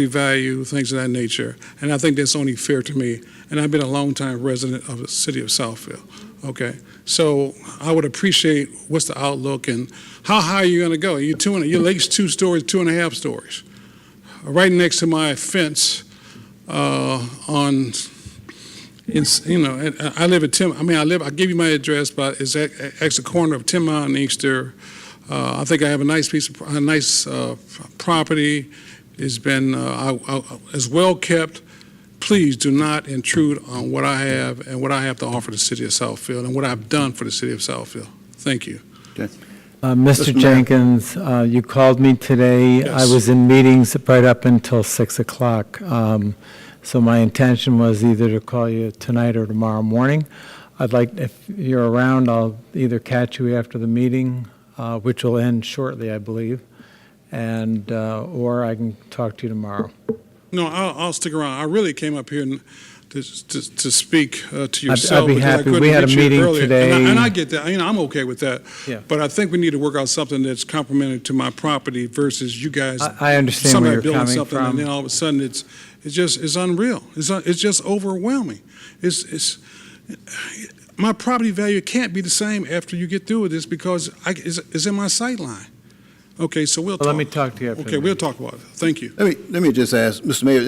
value, things of that nature? And I think that's only fair to me. And I've been a long-time resident of the city of Southfield, okay? So I would appreciate what's the outlook and how high are you going to go? Your lake's 2 stories, 2.5 stories. Right next to my fence I live at 10, I'll give you my address, but it's at the corner of 10 Mile and Inkster. I think I have a nice property. It's been as well kept. Please do not intrude on what I have and what I have to offer the city of Southfield and what I've done for the city of Southfield. Thank you. Okay. Mr. Jenkins, you called me today. Yes. I was in meetings right up until 6 o'clock. So my intention was either to call you tonight or tomorrow morning. If you're around, I'll either catch you after the meeting, which will end shortly, I believe, and, or I can talk to you tomorrow. No, I'll stick around. I really came up here to speak to yourself. I'd be because I happy. couldn't We had a reach you meeting earlier. today. And I get that. I'm okay with that. Yeah. But I think we need to work out something that's complementary to my property versus you guys. I understand somebody where you're building coming something from. and then all of a sudden it's unreal. It's just overwhelming. It's my property value can't be the same after you get through with this because it's in my sight line. Okay, so we'll talk. Let me talk to you after Okay, the we'll meeting. talk about it. Thank you. Let me just ask, Mr. Mayor,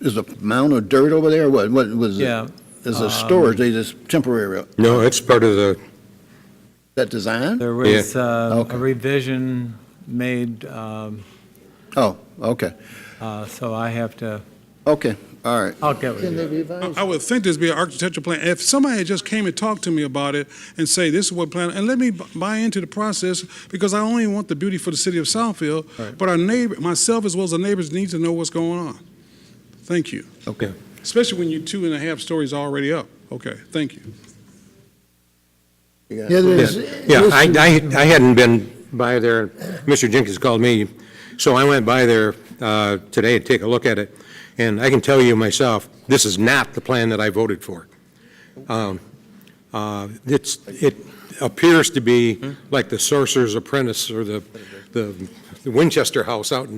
is the mound of dirt over there, or what was it? Yeah. Is it storage, they just temporary, No, it's part of the, that design? There was Okay. a revision made, Oh, okay, so I have to, okay, all right. I'll get with Can they you. revise? I would think there'd be an architectural plan. If somebody had just came and talked to me about it and say, this is what plan, and let me buy into the process, because I only want the beauty for the city of Southfield, Right. but our neighbor, myself as well as the neighbors need to know what's going on. Thank you. Okay. Especially when you're 2.5 stories already up. Okay, thank you. You got Yeah, it. there's. yeah, issues. I hadn't been by there. Mr. Jenkins called me, so I went by there today to take a look at it. And I can tell you myself, this is not the plan that I voted for. It appears to be like the Sorcerer's Apprentice or the Winchester House out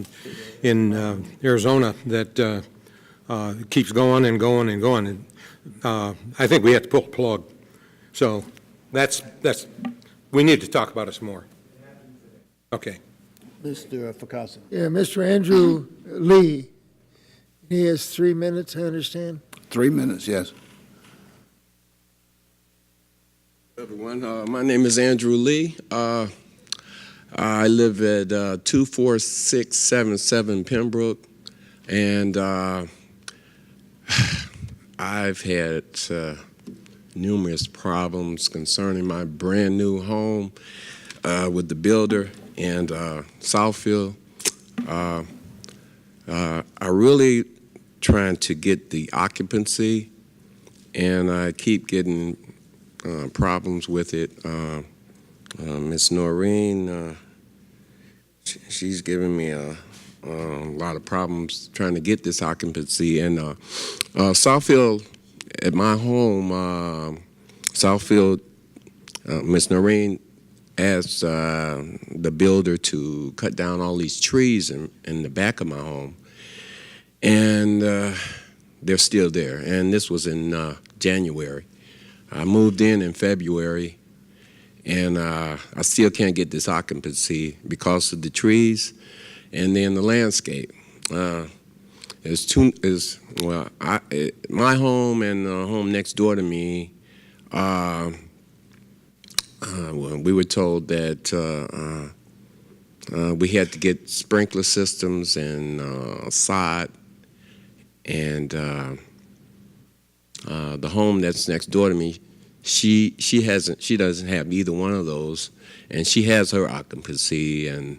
in Arizona that keeps going and going and going. And I think we have to pull the plug. So that's we need to talk about it some more. Okay. Mr. Facasa. Yeah, Mr. Andrew Lee, he has 3 minutes, I understand. 3 minutes, yes. Everyone, my name is Andrew Lee. I live at 24677 Pembroke, and I've had numerous problems concerning my brand new home with the builder and Southfield. I really trying to get the occupancy, and I keep getting problems with it. Miss Noreen, she's giving me a lot of problems trying to get this occupancy. And Southfield, at my home, Southfield, Miss Noreen asked the builder to cut down all these trees in the back of my home. And they're still there. And this was in January. I moved in February, and I still can't get this occupancy because of the trees and then the landscape. My home and the home next door to me, we were told that we had to get sprinkler systems and sod, and the home that's next door to me, she doesn't have either one of those, and she has her occupancy, and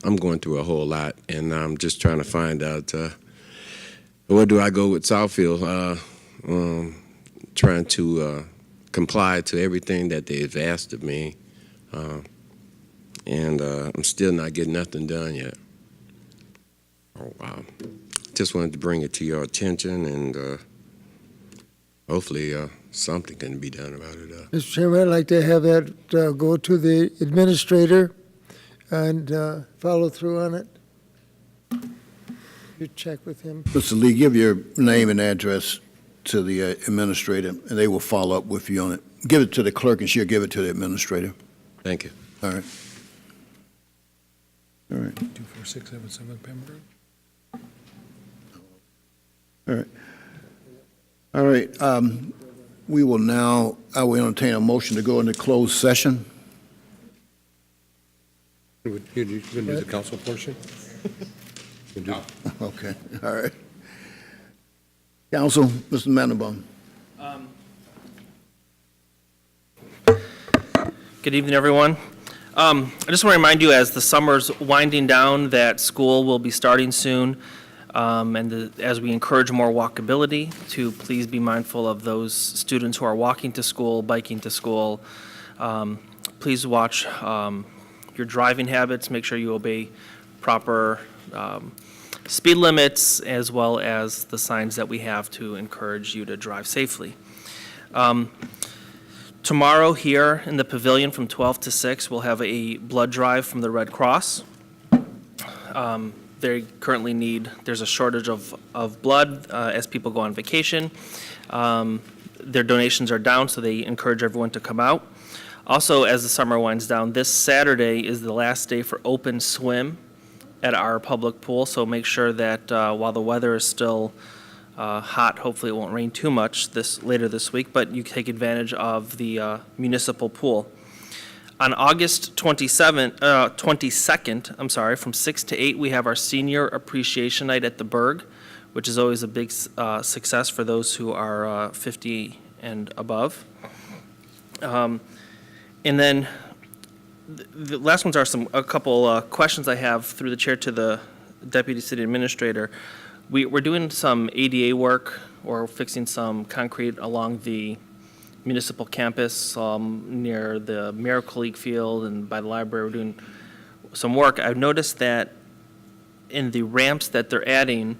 I'm going through a whole lot, and I'm just trying to find out where do I go with Southfield, trying to comply to everything that they've asked of me, and I'm still not getting nothing done yet. Oh, wow. Just wanted to bring it to your attention, and hopefully something can be done about it. Mr. Chairman, I'd like to have that go to the administrator and follow through on it. You check with him. Mr. Lee, give your name and address to the administrator, and they will follow up with you on it. Give it to the clerk, and she'll give it to the administrator. Thank you. All right. All right. 24677 Pembroke. All right. All right. We will now, I will entertain a motion to go into closed session. You going to do the council portion? Okay, all right. Council, Mr. Mandelbaum. Good evening, everyone. I just want to remind you, as the summer's winding down, that school will be starting soon. As we encourage more walkability, to please be mindful of those students who are walking to school, biking to school. Please watch your driving habits, make sure you obey proper speed limits, as well as the signs that we have to encourage you to drive safely. Tomorrow here in the pavilion from 12 to 6, we'll have a blood drive from the Red Cross. They currently there's a shortage of blood as people go on vacation. Their donations are down, so they encourage everyone to come out. Also, as the summer winds down, this Saturday is the last day for open swim at our public pool, so make sure that while the weather is still hot, hopefully it won't rain too much later this week, but you take advantage of the municipal pool. On August 22nd, from 6 to 8, we have our Senior Appreciation Night at the Berg, which is always a big success for those who are 50 and above. And then the last ones are a couple questions I have through the chair to the Deputy City Administrator. We're doing some ADA work or fixing some concrete along the municipal campus near the Miracle League Field and by the library. We're doing some work. I've noticed that in the ramps that they're adding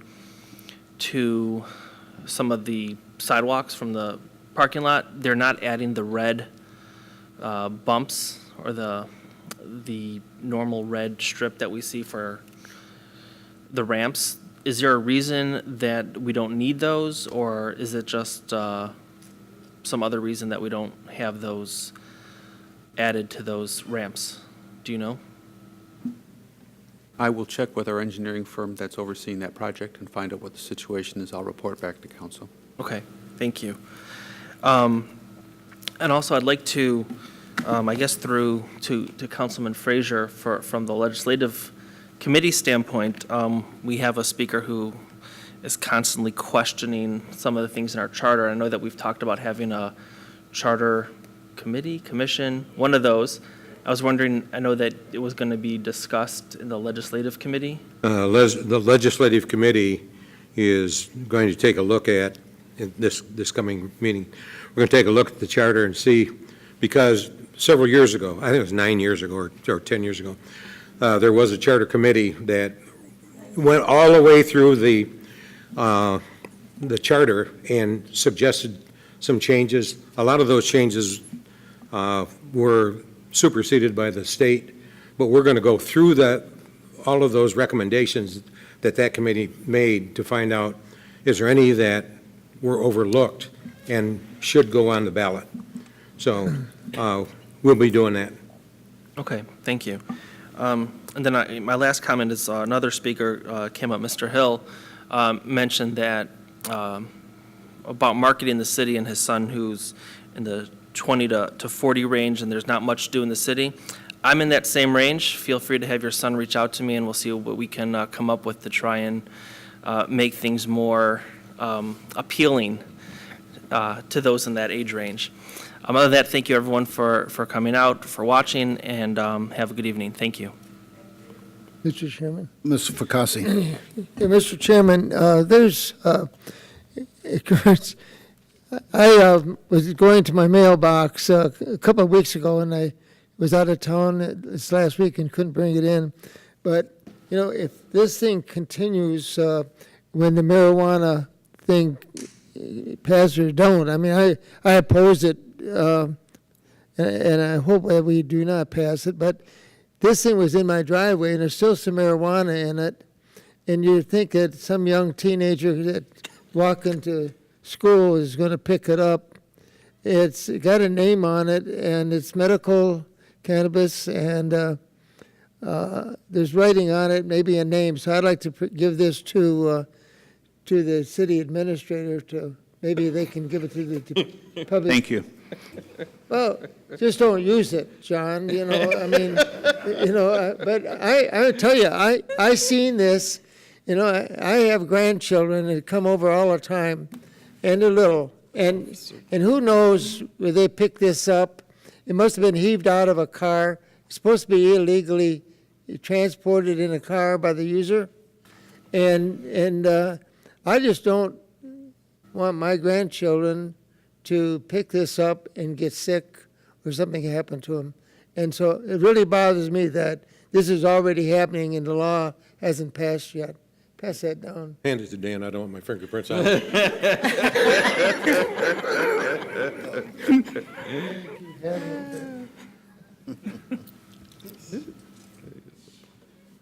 to some of the sidewalks from the parking lot, they're not adding the red bumps or the normal red strip that we see for the ramps. Is there a reason that we don't need those, or is it just some other reason that we don't have those added to those ramps? Do you know? I will check with our engineering firm that's overseeing that project and find out what the situation is. I'll report back to council. Okay, thank you. And also, I'd like to, I guess through to Councilman Frazier from the legislative committee standpoint, we have a speaker who is constantly questioning some of the things in our charter. I know that we've talked about having a charter commission, one of those. I was wondering, I know that it was going to be discussed in the legislative committee. The legislative committee is going to take a look at in this coming meeting. We're going to take a look at the charter and see, because several years ago, I think it was 9 years ago or 10 years ago, there was a charter committee that went all the way through the charter and suggested some changes. A lot of those changes were superseded by the state, but we're going to go through all of those recommendations that committee made to find out, is there any that were overlooked and should go on the ballot. So we'll be doing that. Okay, thank you. And then my last comment is another speaker came up, Mr. Hill, mentioned that about marketing the city and his son who's in the 20 to 40 range and there's not much to do in the city. I'm in that same range. Feel free to have your son reach out to me and we'll see what we can come up with to try and make things more appealing to those in that age range. Other than that, thank you everyone for coming out, for watching, and have a good evening. Thank you. Mr. Chairman. Mr. Fakasi. Yeah, Mr. Chairman, I was going to my mailbox a couple of weeks ago, and I was out of town this last week and couldn't bring it in. But, if this thing continues when the marijuana thing passes or don't, I mean, I oppose it, and I hope that we do not pass it. But this thing was in my driveway, and there's still some marijuana in it. And you think that some young teenager that walking to school is going to pick it up. It's got a name on it, and it's medical cannabis, and there's writing on it, maybe a name. So I'd like to give this to the city administrator to, maybe they can give it to the public. Thank you. Well, just don't use it, John, I mean, but I tell you, I seen this, I have grandchildren that come over all the time, and they're little, and who knows where they picked this up. It must have been heaved out of a car. It's supposed to be illegally transported in a car by the user, and I just don't want my grandchildren to pick this up and get sick or something happen to them. And so it really bothers me that this is already happening and the law hasn't passed yet. Pass that down. Hand it to Dan, I don't want my fingerprints on it.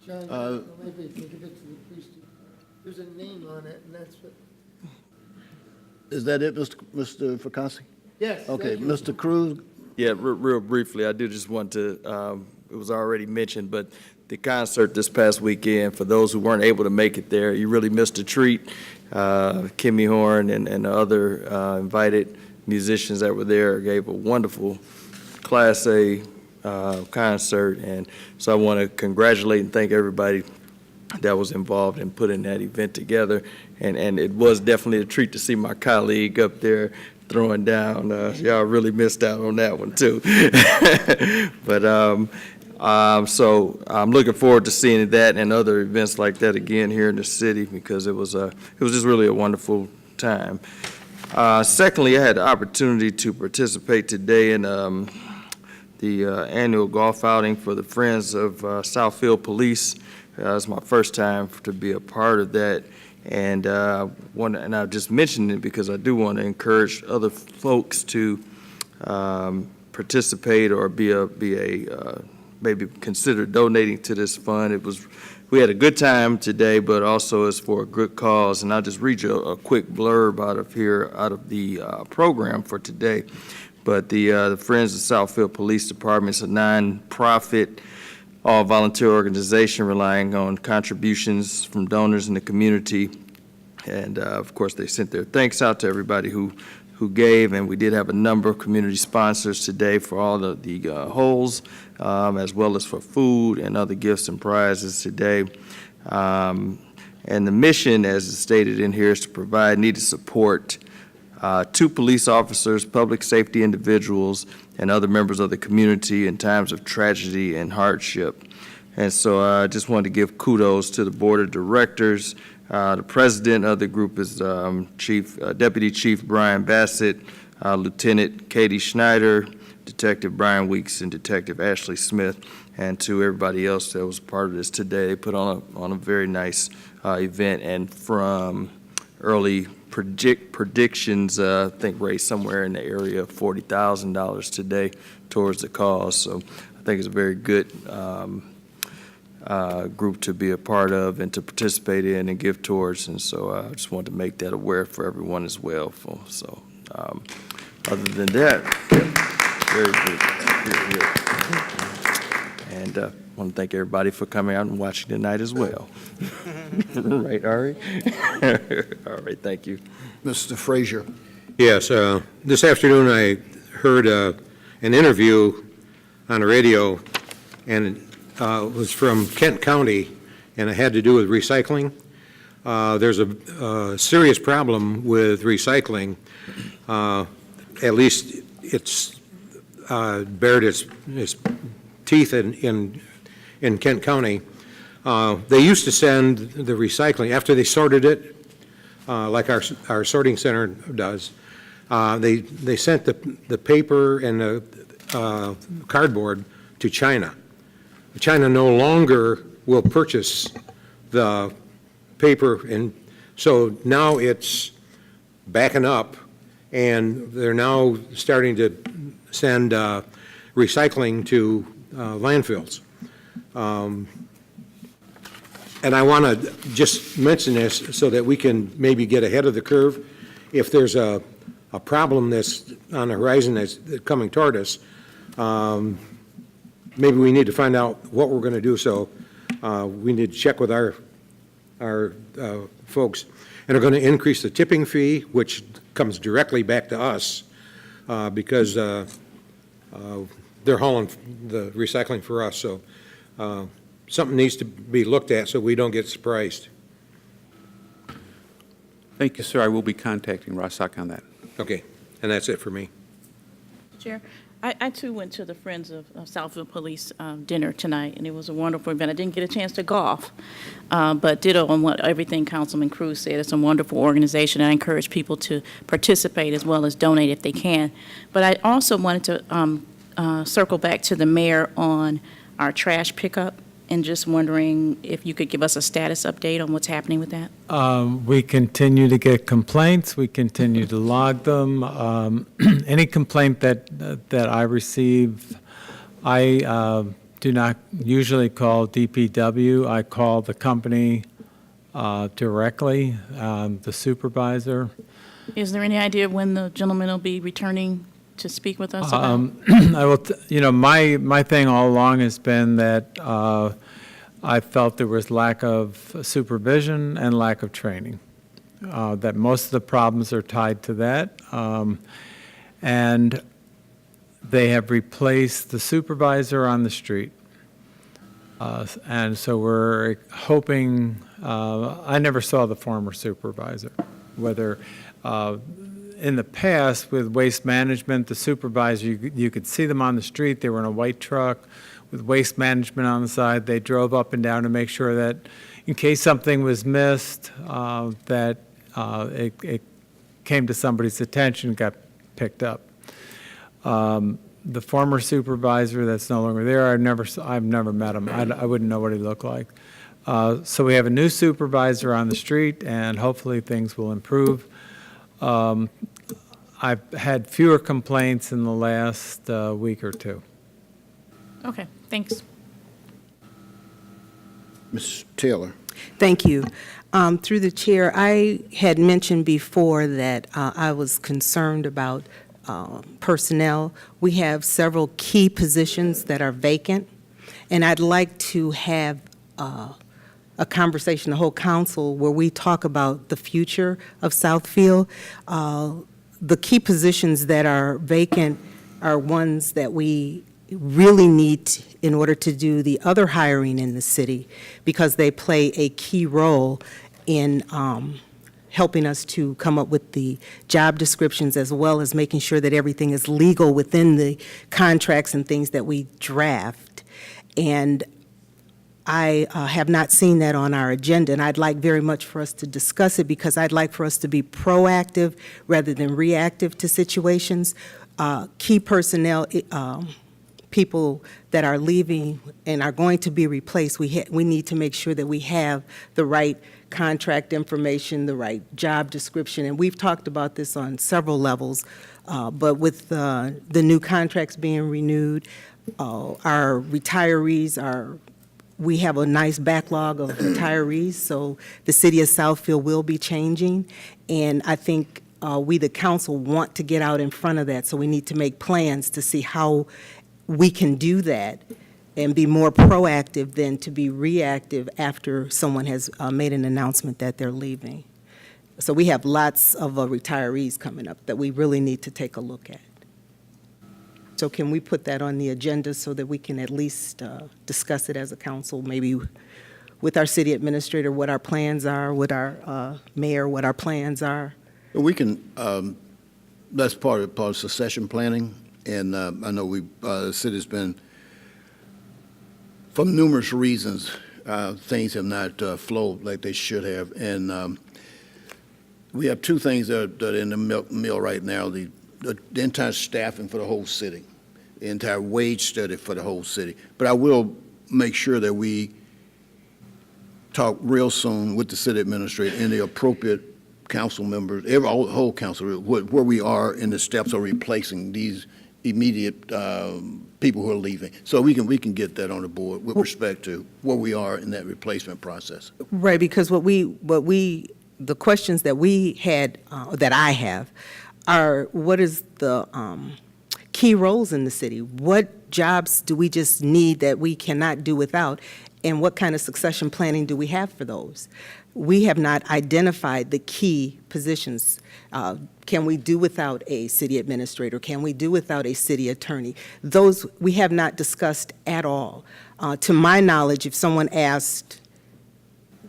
John, maybe you can give it to the police. There's a name on it, and that's what. Is that it, Mr. Fakasi? Yes. Okay, thank you. Mr. Cruz? Yeah, real briefly, I do just want to, it was already mentioned, but the concert this past weekend, for those who weren't able to make it there, you really missed a treat. Kimmy Horn and the other invited musicians that were there gave a wonderful Class A concert, and so I want to congratulate and thank everybody that was involved in putting that event together, and it was definitely a treat to see my colleague up there throwing down. Y'all really missed out on that one too. But so I'm looking forward to seeing that and other events like that again here in the city, because it was just really a wonderful time. Secondly, I had the opportunity to participate today in the annual golf outing for the Friends of Southfield Police. It's my first time to be a part of that, and I just mentioned it because I do want to encourage other folks to participate or maybe consider donating to this fund. We had a good time today, but also it's for a good cause, and I'll just read you a quick blurb out of the program for today. But the Friends of Southfield Police Department is a non-profit, all-volunteer organization relying on contributions from donors in the community. And, of course, they sent their thanks out to everybody who gave, and we did have a number of community sponsors today for all the holes, as well as for food and other gifts and prizes today. And the mission, as is stated in here, is to provide needed support to police officers, public safety individuals, and other members of the community in times of tragedy and hardship. And so I just wanted to give kudos to the board of directors. The president of the group is Deputy Chief Brian Bassett, Lieutenant Katie Schneider, Detective Brian Weeks, and Detective Ashley Smith, and to everybody else that was part of this today. They put on a very nice event, and from early predictions, I think raised somewhere in the area of $40,000 today towards the cause. So I think it's a very good group to be a part of and to participate in and give towards. And so I just wanted to make that aware for everyone as well. So other than that, very good. And I want to thank everybody for coming out and watching tonight as well. Right, Ari? All right, thank you. Mr. Frazier? Yes, this afternoon I heard an interview on the radio, and it was from Kent County, and it had to do with recycling. There's a serious problem with recycling. At least it's bared its teeth in Kent County. They used to send the recycling, after they sorted it, like our sorting center does, they sent the paper and the cardboard to China. China no longer will purchase the paper, and so now it's backing up, and they're now starting to send recycling to landfills. And I want to just mention this so that we can maybe get ahead of the curve. If there's a problem that's on the horizon that's coming toward us, maybe we need to find out what we're going to do. So we need to check with our folks. And we're going to increase the tipping fee, which comes directly back to us because they're hauling the recycling for us. So something needs to be looked at so we don't get surprised. Thank you, sir. I will be contacting ROSSOC on that. Okay, and that's it for me. Chair, I too went to the Friends of Southfield Police dinner tonight, and it was a wonderful event. I didn't get a chance to golf, but ditto on what everything Councilman Cruz said. It's a wonderful organization, and I encourage people to participate as well as donate if they can. But I also wanted to circle back to the mayor on our trash pickup, and just wondering if you could give us a status update on what's happening with that? We continue to get complaints. We continue to log them. Any complaint that I receive, I do not usually call DPW. I call the company directly, the supervisor. Is there any idea when the gentleman will be returning to speak with us about? I will, my thing all along has been that I felt there was lack of supervision and lack of training, that most of the problems are tied to that. And they have replaced the supervisor on the street. And so we're hoping, I never saw the former supervisor, whether in the past with waste management, the supervisor, you could see them on the street. They were in a white truck with waste management on the side. They drove up and down to make sure that in case something was missed, that it came to somebody's attention, got picked up. The former supervisor that's no longer there, I've never met him. I wouldn't know what he looked like. So we have a new supervisor on the street, and hopefully things will improve. I've had fewer complaints in the last week or two. Okay, thanks. Ms. Taylor. Thank you. Through the chair, I had mentioned before that I was concerned about personnel. We have several key positions that are vacant, and I'd like to have a conversation, the whole council, where we talk about the future of Southfield. The key positions that are vacant are ones that we really need in order to do the other hiring in the city, because they play a key role in helping us to come up with the job descriptions, as well as making sure that everything is legal within the contracts and things that we draft. And I have not seen that on our agenda, and I'd like very much for us to discuss it, because I'd like for us to be proactive rather than reactive to situations. Key personnel, people that are leaving and are going to be replaced, we need to make sure that we have the right contract information, the right job description, and we've talked about this on several levels, but with the new contracts being renewed, our retirees we have a nice backlog of retirees, so the city of Southfield will be changing, and I think we, the council, want to get out in front of that, so we need to make plans to see how we can do that and be more proactive than to be reactive after someone has made an announcement that they're leaving. So we have lots of retirees coming up that we really need to take a look at. So can we put that on the agenda so that we can at least discuss it as a council, maybe with our city administrator, what our plans are, with our mayor, what our plans are? We can, that's part of succession planning, and I know the city's been, for numerous reasons, things have not flowed like they should have, and we have two things that are in the mill right now, the entire staffing for the whole city, the entire wage study for the whole city. But I will make sure that we talk real soon with the city administrator and the appropriate council members, whole council, where we are in the steps of replacing these immediate people who are leaving. So we can get that on the board with respect to where we are in that replacement process. Right, because the questions that we had, that I have, are what is the key roles in the city? What jobs do we just need that we cannot do without? And what kind of succession planning do we have for those? We have not identified the key positions. Can we do without a city administrator? Can we do without a city attorney? Those we have not discussed at all. To my knowledge, if someone asked,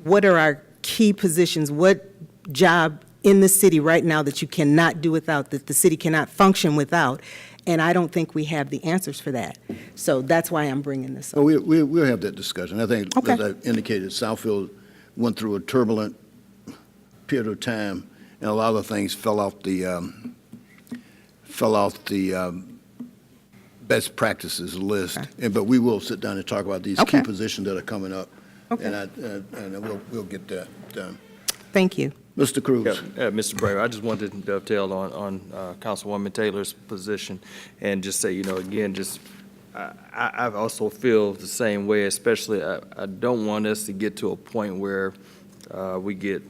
what are our key positions, what job in the city right now that you cannot do without, that the city cannot function without, and I don't think we have the answers for that. So that's why I'm bringing this up. Well, we'll have that discussion. I think, Okay. as I indicated, Southfield went through a turbulent period of time, and a lot of things fell off the best practices list, but we will sit down and talk about these key Okay. positions that are coming up. Okay. And we'll get that done. Thank you. Mr. Cruz. Mr. Braver, I just wanted to dovetail on Councilwoman Taylor's position and just say, again, I also feel the same way, especially I don't want us to get to a point where we get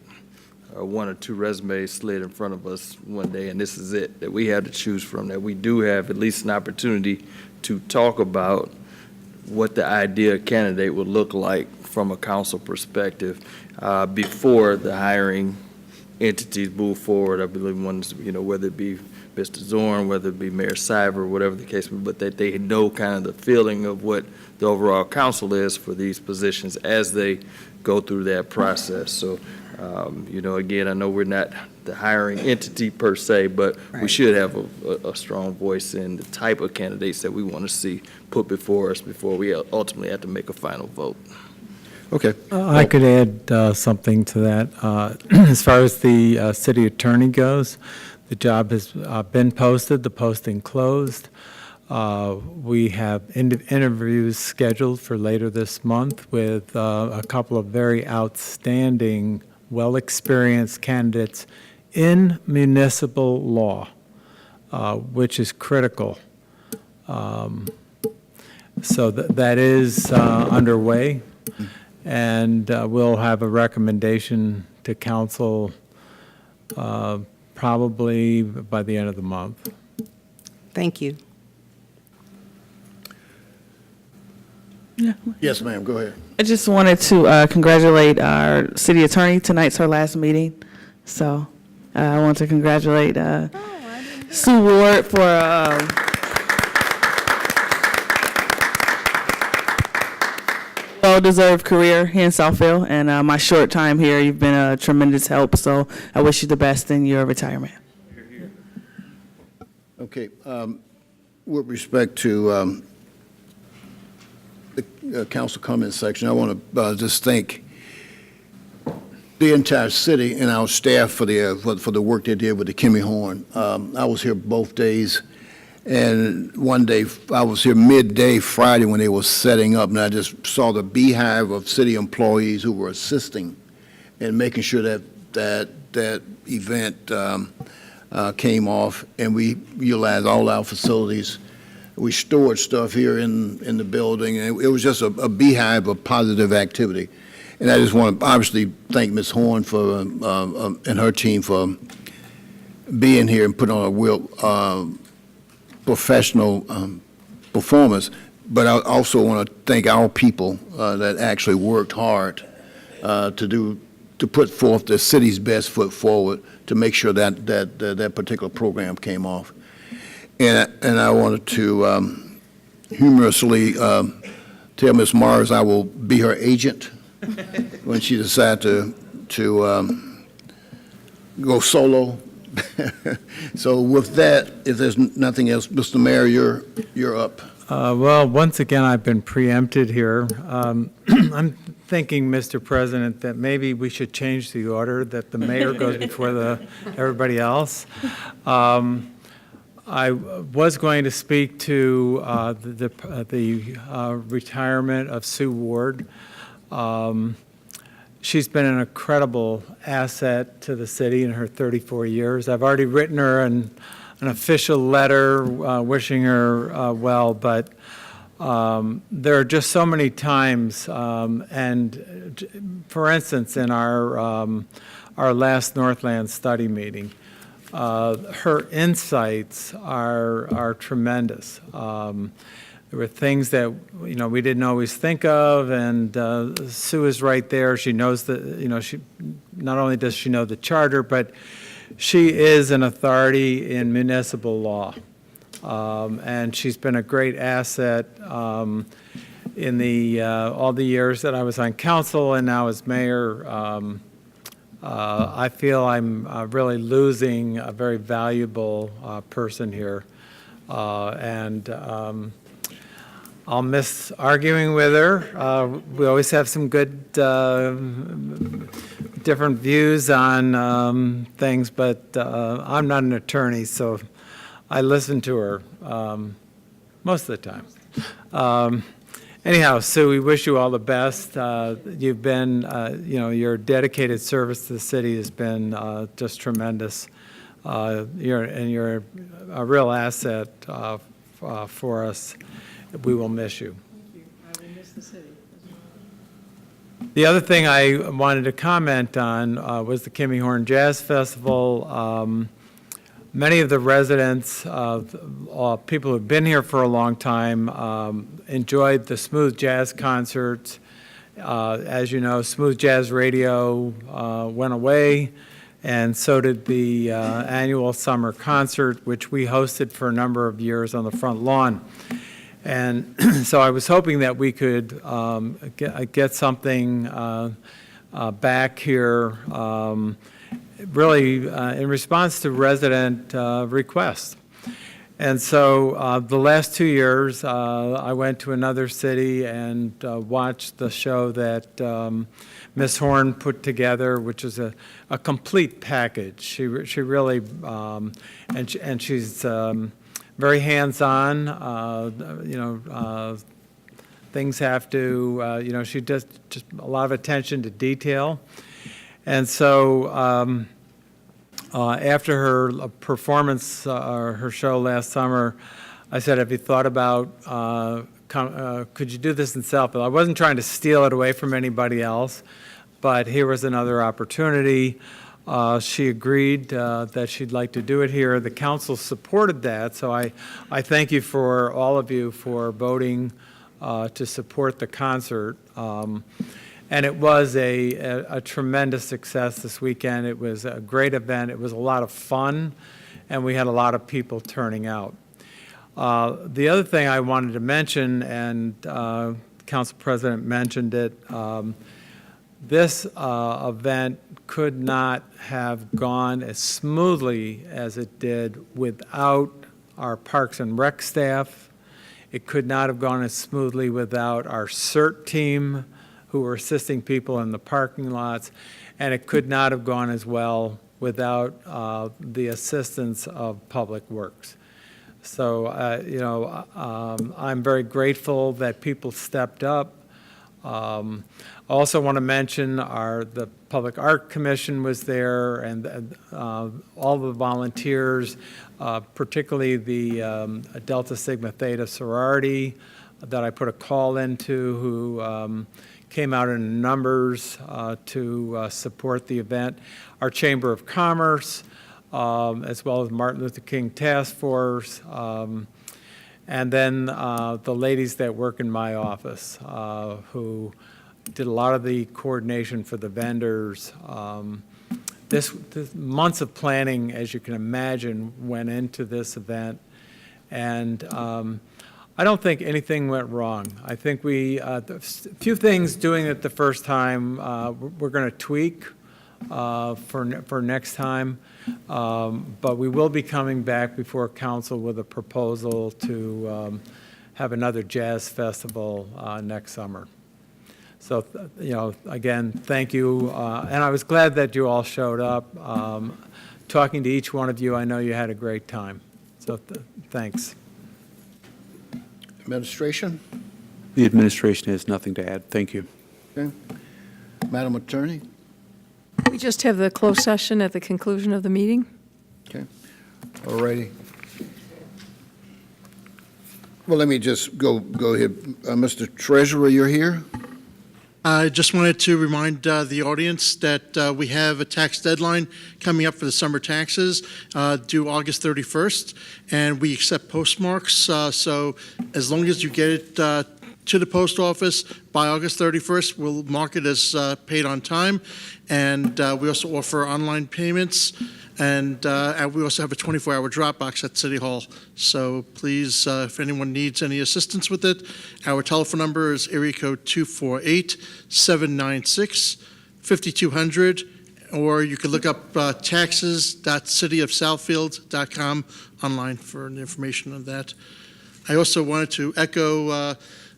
one or two resumes slid in front of us one day, and this is it, that we have to choose from, that we do have at least an opportunity to talk about what the ideal candidate would look like from a council perspective before the hiring entities move forward. I believe ones, whether it be Mr. Zorn, whether it be Mayor Cyber, whatever the case may be, but that they know kind of the feeling of what the overall council is for these positions as they go through that process. So, again, I know we're not the hiring entity per se, but we should have a strong voice in the type of candidates that we want to see put before us before we ultimately have to make a final vote. Okay. I could add something to that. As far as the city attorney goes, the job has been posted, the posting closed. We have interviews scheduled for later this month with a couple of very outstanding, well-experienced candidates in municipal law, which is critical. So that is underway. And we'll have a recommendation to council probably by the end of the month. Thank you. Yes, ma'am, go ahead. I just wanted to congratulate our city attorney. Tonight's her last meeting. So I want to congratulate Sue Ward for well-deserved career here in Southfield, and my short time here, you've been a tremendous help, so I wish you the best in your retirement. Okay, with respect to the council comment section, I want to just thank the entire city and our staff for the work they did with the Kimmy Horn. I was here both days. And one day, I was here midday Friday when they were setting up, and I just saw the beehive of city employees who were assisting and making sure that event came off, and we utilized all our facilities. We stored stuff here in the building, and it was just a beehive of positive activity. And I just want to obviously thank Ms. Horn for and her team for being here and putting on a real professional performance, but I also want to thank our people that actually worked hard to put forth the city's best foot forward to make sure that particular program came off. And I wanted to humorously tell Ms. Mars I will be her agent when she decides to go solo. So with that, if there's nothing else, Mr. Mayor, you're up. Well, once again, I've been preempted here. I'm thinking, Mr. President, that maybe we should change the order, that the mayor goes before everybody else. I was going to speak to the retirement of Sue Ward. She's been an incredible asset to the city in her 34 years. I've already written her an official letter wishing her well, but there are just so many times, and for instance, in our last Northland study meeting, her insights are tremendous. There were things that, we didn't always think of, and Sue is right there. She knows that, she not only does she know the charter, but she is an authority in municipal law. And she's been a great asset in all the years that I was on council and now as mayor. I feel I'm really losing a very valuable person here. I'll miss arguing with her. We always have some good different views on things, but I'm not an attorney, so I listen to her most of the time. Anyhow, Sue, we wish you all the best. You've been, your dedicated service to the city has been just tremendous. You're a real asset for us. We will miss you. I will miss the city. The other thing I wanted to comment on was the Kimmy Horn Jazz Festival. Many of the residents, people who've been here for a long time, enjoyed the Smooth Jazz concerts. As you know, Smooth Jazz Radio went away, and so did the annual summer concert, which we hosted for a number of years on the front lawn. And so I was hoping that we could get something back here, really in response to resident requests. And so the last 2 years, I went to another city and watched the show that Ms. Horn put together, which is a complete package. She really, and she's very hands-on. Things have to, she does just a lot of attention to detail. And so after her performance, her show last summer, I said, have you thought about, could you do this in Southfield? I wasn't trying to steal it away from anybody else, but here was another opportunity. She agreed that she'd like to do it here. The council supported that, so I thank you for all of you for voting to support the concert. And it was a tremendous success this weekend. It was a great event. It was a lot of fun, and we had a lot of people turning out. The other thing I wanted to mention, and Council President mentioned it, this event could not have gone as smoothly as it did without our Parks and Rec staff. It could not have gone as smoothly without our CERT team, who were assisting people in the parking lots, and it could not have gone as well without the assistance of Public Works. So, I'm very grateful that people stepped up. I also want to mention the Public Art Commission was there, and all the volunteers, particularly the Delta Sigma Theta sorority that I put a call into, who came out in numbers to support the event. Our Chamber of Commerce, as well as Martin Luther King Task Force, and then the ladies that work in my office, who did a lot of the coordination for the vendors. This months of planning, as you can imagine, went into this event, and I don't think anything went wrong. I think a few things doing it the first time we're going to tweak for next time, but we will be coming back before council with a proposal to have another jazz festival next summer. So, again, thank you, and I was glad that you all showed up. Talking to each one of you, I know you had a great time, so thanks. Administration? The administration has nothing to add. Thank you. Okay. Madam Attorney? We just have the closed session at the conclusion of the meeting. Okay. All righty. Well, let me just go ahead. Mr. Treasurer, you're here? I just wanted to remind the audience that we have a tax deadline coming up for the summer taxes due August 31st, and we accept postmarks. So as long as you get it to the post office by August 31st, we'll mark it as paid on time. And we also offer online payments. And we also have a 24-hour drop box at City Hall. So please, if anyone needs any assistance with it, our telephone number is area code 248-796-5200, or you can look up taxes.cityofsouthfield.com online for information on that. I also wanted to echo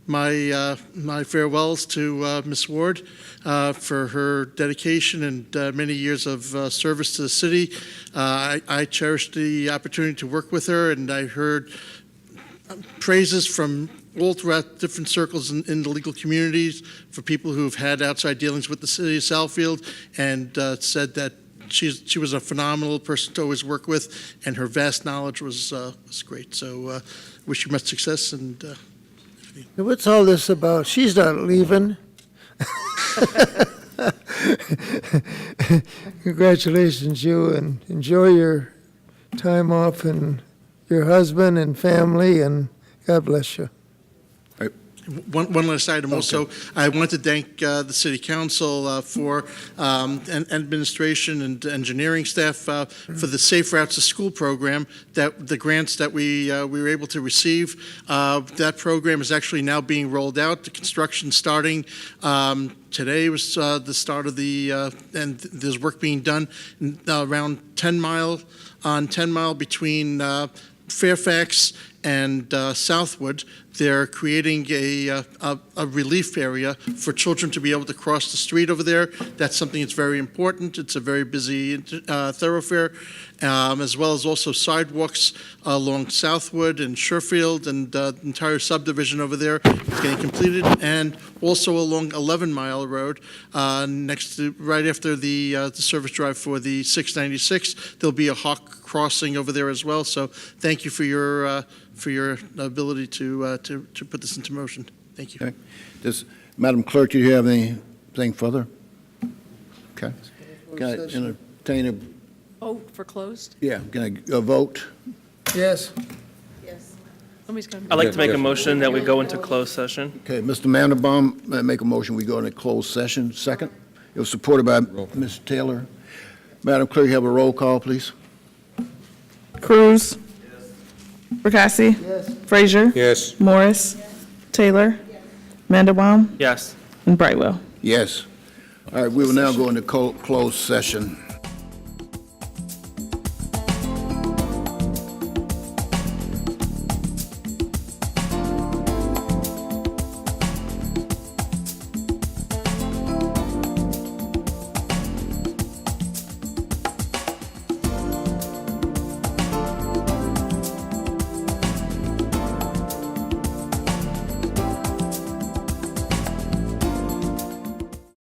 my farewells to Ms. Ward for her dedication and many years of service to the city. I cherished the opportunity to work with her, and I heard praises from all throughout different circles in the legal communities for people who've had outside dealings with the city of Southfield, and said that she was a phenomenal person to always work with, and her vast knowledge was great. So wish you much success. And What's all this about? She's not leaving. Congratulations, you, and enjoy your time off and your husband and family, and God bless you. One last item also, I want to thank the city council for and administration and engineering staff for the Safe Routes to School program, that the grants that we were able to receive. That program is actually now being rolled out. The construction starting today was the start of the, and there's work being done around 10 Mile between Fairfax and Southwood. They're creating a relief area for children to be able to cross the street over there. That's something that's very important. It's a very busy thoroughfare, as well as also sidewalks along Southwood and Southfield, and the entire subdivision over there is getting completed, and also along 11 Mile Road, next to, right after the service drive for the 696, there'll be a hawk crossing over there as well. So thank you for your ability to put this into motion. Thank you. Okay. Madam Clerk, do you have anything further? Okay. Can I entertain a, Oh, for closed? yeah, can I vote? Yes. Yes. Somebody's got I'd like to make a motion that we go into closed session. Okay, Mr. Mandelbaum, make a motion, we go into closed session. Second. It was supported by Ms. Taylor. Madam Clerk, you have a roll call, please. Cruz. Perkassi. Yes. Frazier. Yes. Morris. Taylor. Mandelbaum. Yes. And Brightwell. Yes. All right, we will now go into closed session.